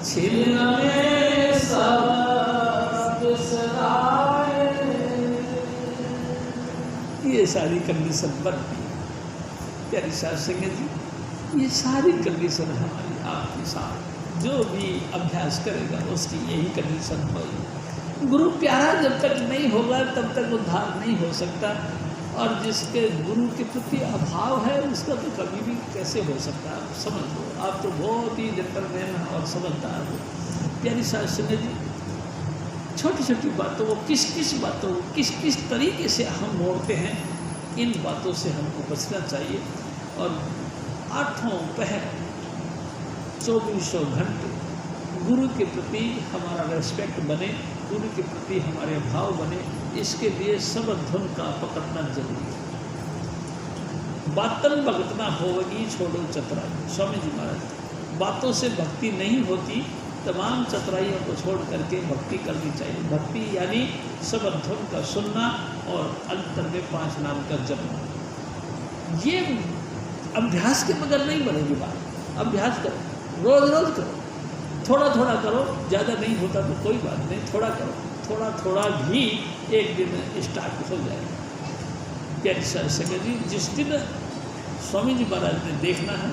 छिल में सब बिसराए। ये सारी कंडीशन बनती है प्यारी साध संगत जी, ये सारी कंडीशन हमारी आपके साथ जो भी अभ्यास करेगा उसकी यही कंडीशन होगी। गुरु प्यारा जब तक नहीं होगा तब तक उद्धार नहीं हो सकता, और जिसके गुरु के प्रति अभाव है उसका तो कभी भी कैसे हो सकता है। समझ लो, आप तो बहुत ही जेंटलमैन और समझदार हो प्यारी साध संगत जी। छोटी छोटी बातों को किस बातों को किस तरीके से हम मोड़ते हैं, इन बातों से हमको बचना चाहिए। और 8 पहर 24 घंटे गुरु के प्रति हमारा रेस्पेक्ट बने, गुरु के प्रति हमारे भाव बने, इसके लिए सब धुन का पकड़ना जरूरी है। बातन भगतना होगी छोड़ो चतुराई, स्वामी जी महाराज। बातों से भक्ति नहीं होती, तमाम चतुराइयों को छोड़ करके भक्ति करनी चाहिए। भक्ति यानी सब धुन का सुनना और अंतर में 5 नाम का जपना। ये अभ्यास के बगैर नहीं बनेगी बात। अभ्यास करो, रोज रोज करो, थोड़ा थोड़ा करो, ज़्यादा नहीं होता तो कोई बात नहीं, थोड़ा करो, थोड़ा थोड़ा भी एक दिन स्टार्ट हो जाएगा। प्यारी साध संगत जी, जिस दिन स्वामी जी महाराज ने देखना है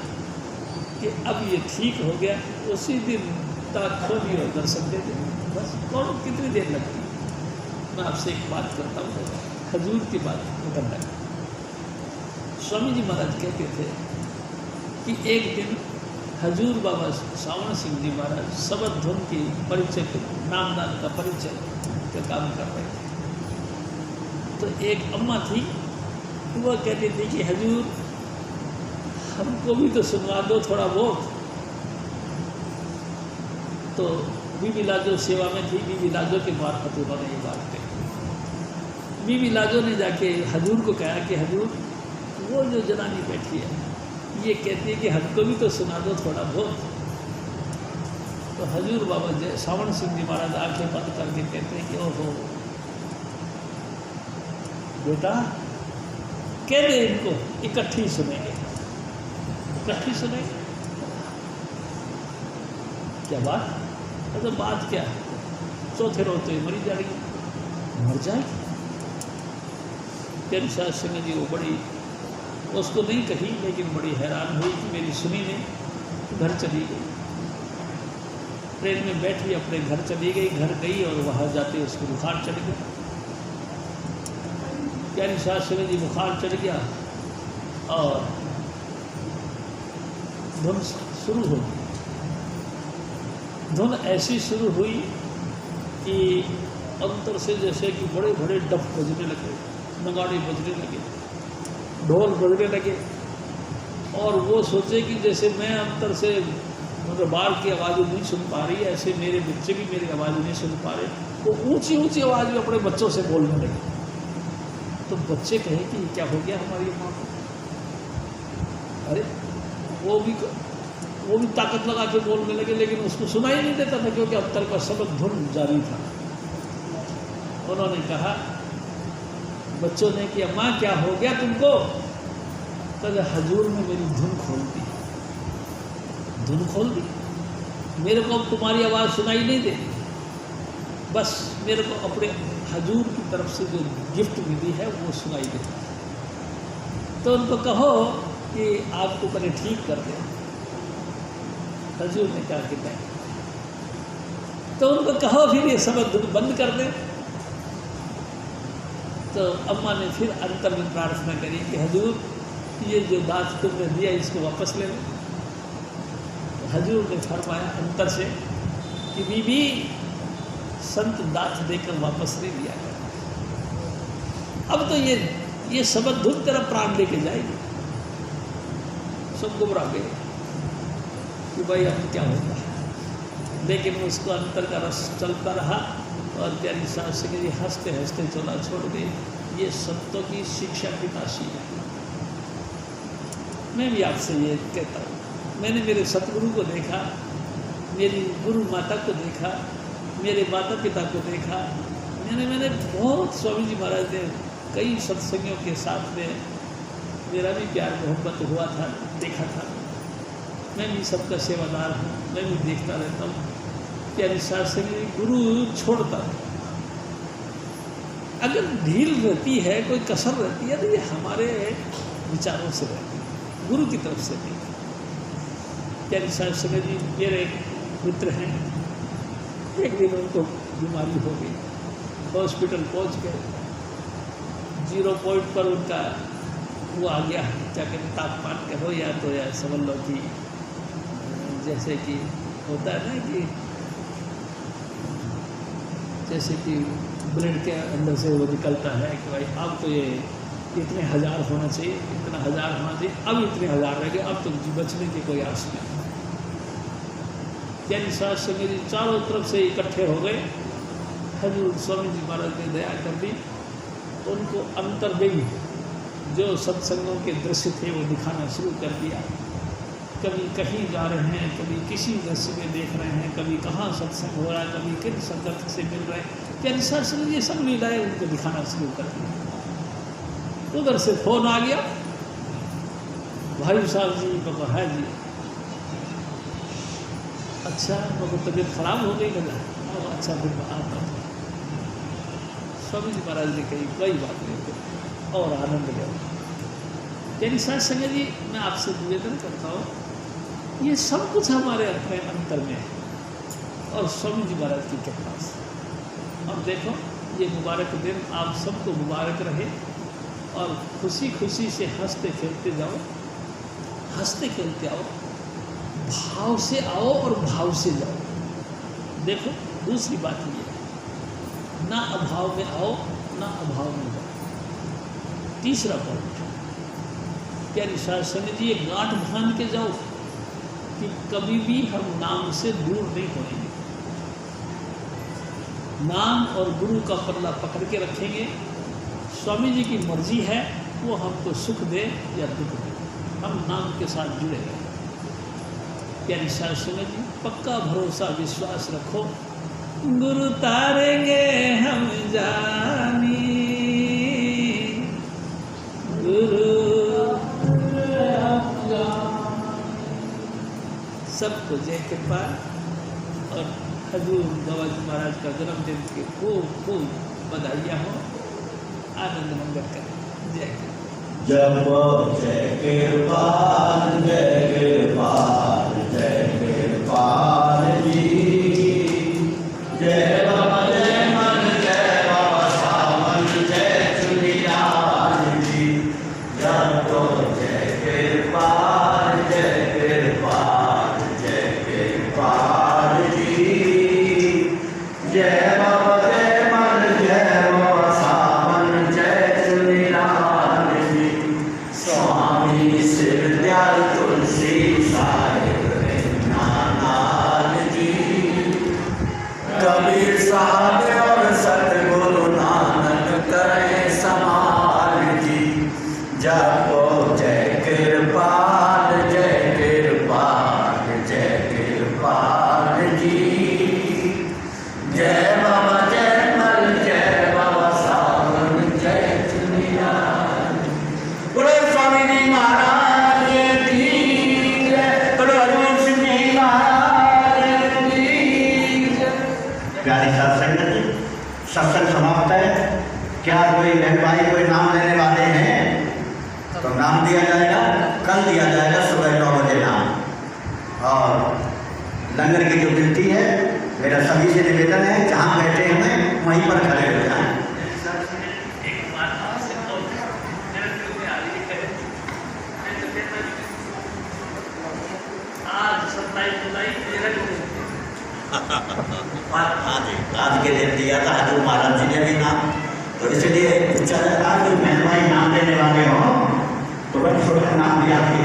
कि अब ये ठीक हो गया, उसी दिन तक खोलिए और दर्शन दे दें। बस कौन कितनी देर लगती है। मैं आपसे एक बात करता हूँ, हजूर की बात करना। स्वामी जी महाराज कहते थे कि एक दिन हजूर बाबा सावन सिंह जी महाराज सबद धुन की परिचय के नामदान का परिचय का काम कर रहे थे। तो एक अम्मा थी, वह कहती थी कि हजूर हमको भी तो सुनवा दो थोड़ा बहुत। तो बीबी लाजो सेवा में थी, बीबी लाजो के मार्फत उन्होंने ये बात कही। बीबी लाजो ने जाके हजूर को कहा कि हजूर वो जो जनानी बैठी है ये कहती है कि हमको भी तो सुना दो थोड़ा बहुत। तो हजूर बाबा सावन सिंह जी महाराज आंखें बंद करके कहते हैं कि ओहो बेटा, कह दे इनको इकट्ठी सुनेंगे, इकट्ठी सुनेंगे। क्या बात? तो बात क्या है? चौथे रोज तो ये मरी जा रही है, मर जाएगी। प्यारी साध संगत जी वो बड़ी, उसको नहीं कही लेकिन बड़ी हैरान हुई कि मेरी सुनी ने घर चली गई। ट्रेन में बैठी अपने घर चली गई, घर गई और वहाँ जाते उसको बुखार चढ़ गया। प्यारी साध संगत जी बुखार चढ़ गया और धुन शुरू हो गई। धुन ऐसी शुरू हुई कि अंतर से जैसे कि बड़े बड़े डफ बजने लगे, नगाड़े बजने लगे, ढोल बजने लगे। और वो सोचे कि जैसे मैं अंतर से मतलब बाहर की आवाज़ नहीं सुन पा रही, ऐसे मेरे बच्चे भी मेरी आवाज़ नहीं सुन पा रहे। वो ऊंची ऊंची आवाज़ में अपने बच्चों से बोलने लगे। तो बच्चे कहे कि क्या हो गया हमारी माँ को? अरे वो भी ताकत लगा के बोलने लगे, लेकिन उसको सुनाई नहीं देता था क्योंकि अंतर का सबक धुन जारी था। उन्होंने कहा बच्चों ने कि अम्मा क्या हो गया तुमको? तो हजूर ने मेरी धुन खोल दी, धुन खोल दी। मेरे को अब तुम्हारी आवाज़ सुनाई नहीं दे, बस मेरे को अपने हजूर की तरफ से जो गिफ्ट मिली है वो सुनाई देता है। तो उनको कहो कि आपको पहले ठीक कर दे। हजूर ने कहा कि नहीं। तो उनको कहो फिर ये सब धुन बंद कर दे। तो अम्मा ने फिर अंतर में प्रार्थना करी कि हजूर ये जो दांत तुमने दिया इसको वापस ले लो। तो हजूर ने फरमाया अंतर से कि बीबी, संत दांत देकर वापस नहीं लिया कर। अब तो ये शब्द धुन तेरा प्राण लेके जाएगी। सब घबरा गए कि भाई अब क्या होगा, लेकिन उसको अंतर का रस चलता रहा और प्यारी सास से कि हंसते हंसते चला छोड़ गए। ये संतों की शिक्षा की राशि है। मैं भी आपसे ये कहता हूँ, मैंने मेरे सतगुरु को देखा, मेरी गुरु माता को देखा, मेरे माता पिता को देखा, मैंने बहुत स्वामी जी महाराज ने कई सत्संगियों के साथ में मेरा भी प्यार मोहब्बत हुआ था, देखा था। मैं भी सबका सेवादार हूँ, मैं भी देखता रहता हूँ। प्यारी सास से गुरु छोड़ता है, अगर ढील रहती है, कोई कसर रहती है तो ये हमारे विचारों से रहती है, गुरु की तरफ से नहीं। प्यारी सास से जी मेरे मित्र हैं, एक दिन उनको बीमारी हो गई, हॉस्पिटल पहुंच गए, 0 पॉइंट पर उनका वो आ गया, क्या कहते तापमान कहो या तो या समझ लो कि जैसे कि होता है ना कि जैसे कि ब्लड के अंदर से वो निकलता है कि भाई अब तो ये इतने हज़ार होना चाहिए, इतना हज़ार होना चाहिए, अब इतने हज़ार रह गए, अब तो बचने की कोई आस नहीं। प्यारी सास से मेरी चारों तरफ से इकट्ठे हो गए। हजूर स्वामी जी महाराज ने दया कर दी, उनको अंतर्देवी जो सत्संगों के दृश्य थे वो दिखाना शुरू कर दिया। कभी कहीं जा रहे हैं, कभी किसी दृश्य में देख रहे हैं, कभी कहाँ सत्संग हो रहा है, कभी किन संगत से मिल रहे हैं। प्यारी सास ने ये सब लीलाएं उनको दिखाना शुरू कर दिया। उधर से फोन आ गया, भाई साहब जी को कहा है जी, अच्छा मतलब तबीयत खराब हो गई लगा, अच्छा फिर आता हूँ। स्वामी जी महाराज ने कही कोई बात नहीं और आनंद ले। यानी साथ संगत जी मैं आपसे निवेदन करता हूँ, ये सब कुछ हमारे अपने अंतर में है और स्वामी जी महाराज की कृपा से। और देखो ये मुबारक दिन आप सबको मुबारक रहे और खुशी खुशी से हंसते खेलते जाओ, हंसते खेलते आओ, भाव से आओ और भाव से जाओ। देखो दूसरी बात ये है, ना अभाव में आओ ना अभाव में जाओ। तीसरा पॉइंट, प्यारी शासन जी ये गांठ बांध के जाओ कि कभी भी हम नाम से दूर नहीं होंगे। नाम और गुरु का पल्ला पकड़ के रखेंगे। स्वामी जी की मर्जी है वो हमको सुख दे या दुख दे, हम नाम के साथ जुड़े रहें। प्यारी शासन जी पक्का भरोसा विश्वास रखो, गुरु तारेंगे हम जानी, गुरु सबको जय कृपा। और हजूर गवाज महाराज का जन्मदिन के खूब खूब बधाइयाँ हो, आनंद मंगल करें। जय कृपा। जप जय कृपाल जय कृपाल जय कृपाल जी, जय बाबा जय मन जय बाबा सावन जय चुनियाल जी। जप जय कृपाल जय कृपाल जय कृपाल जी, जय बाबा जय मन जय बाबा सावन जय चुनियाल जी। स्वामी सिरदयाल तुलसी साहिब नानाल जी, कबीर साहब और सतगुरु नानक करें समाल जी। जपो जय कृपाल जय कृपाल जय कृपाल जी, जय बाबा जय मल जय बाबा सावन जय चुनियाल। बोले स्वामी जी महाराज। प्यारी साथ संगत जी, सत्संग समाप्त है। क्या कोई बहन भाई कोई नाम लेने वाले हैं तो नाम दिया जाएगा, कल दिया जाएगा सुबह 9 बजे नाम। और लंगर की जो गिनती है, मेरा सभी से निवेदन है जहाँ बैठे हैं वहीं पर खड़े हो जाएं। हाँ जी, आज के दिन दिया था हजूर महाराज जी ने भी नाम, तो इसलिए चल रहा कि मेहरबानी नाम देने वाले हो तो बस छोटा नाम दिया कि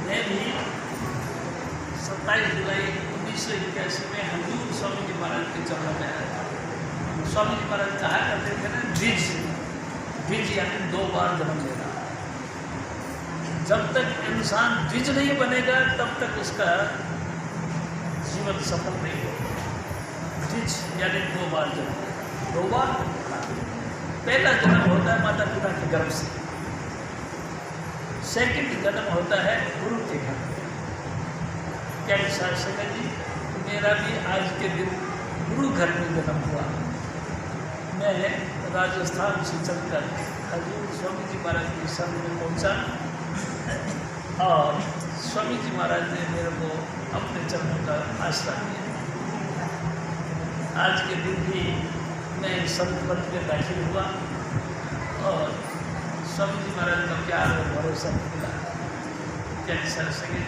मैं भी 27 जुलाई 1981 में हजूर स्वामी जी महाराज के चरण में आया था। स्वामी जी महाराज कहा करते थे ना, द्विज यानी 2 बार जन्म लेना। जब तक इंसान द्विज नहीं बनेगा तब तक उसका जीवन सफल नहीं होगा। द्विज यानी 2 बार जन्म, 2 बार। पहला जन्म होता है माता पिता के गर्भ से, सेकंड जन्म होता है गुरु के घर। क्या संगत जी, मेरा भी आज के दिन गुरु घर में जन्म हुआ। मैं राजस्थान से चलकर हजूर स्वामी जी महाराज के शरण में पहुंचा और स्वामी जी महाराज ने मेरे को अपने चरणों का आश्रय दिया। आज के दिन भी मैं संत पद में दाखिल हुआ और स्वामी जी महाराज का प्यार और भरोसा मिला। क्या संगत जी,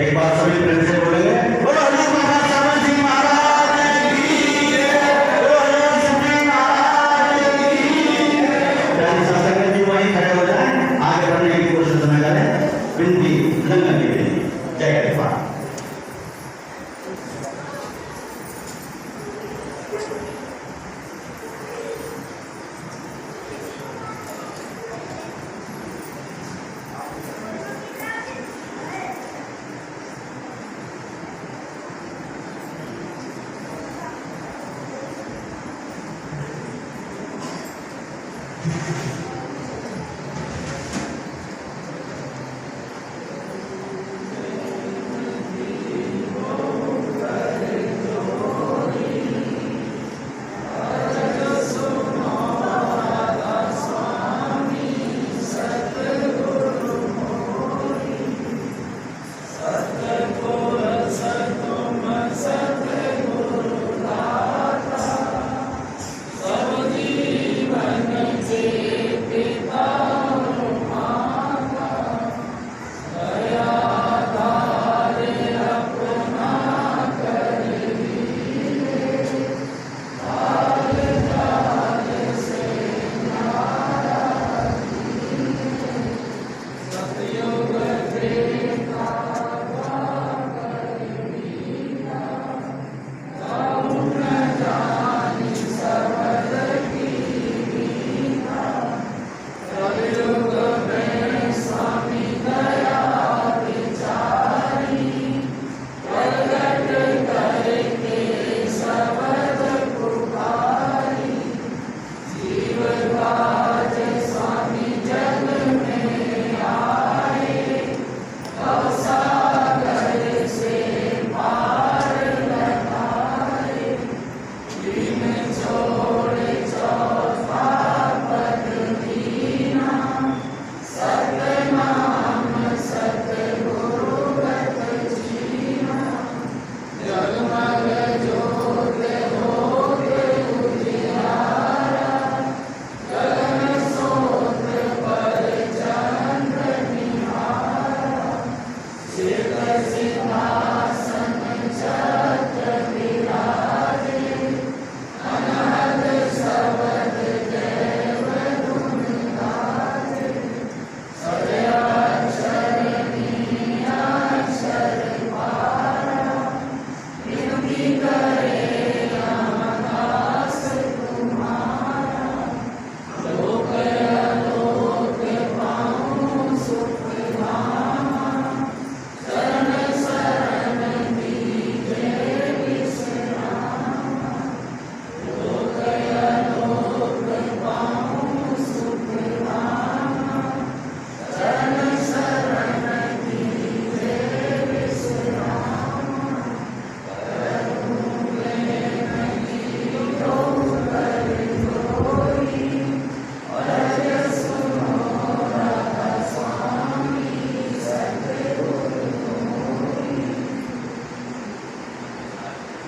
एक बार सभी प्रेम से बोलेंगे, बोलो हजूर बाबा सावन जी महाराज की जय, बोलो हजूर सुखी महाराज की जय। प्यारी साथ संगत जी वहीं खड़े हो जाएं, आगे बढ़ने की कोशिश न करें, बिंदी लंघन की बिंदी। जय कृपा।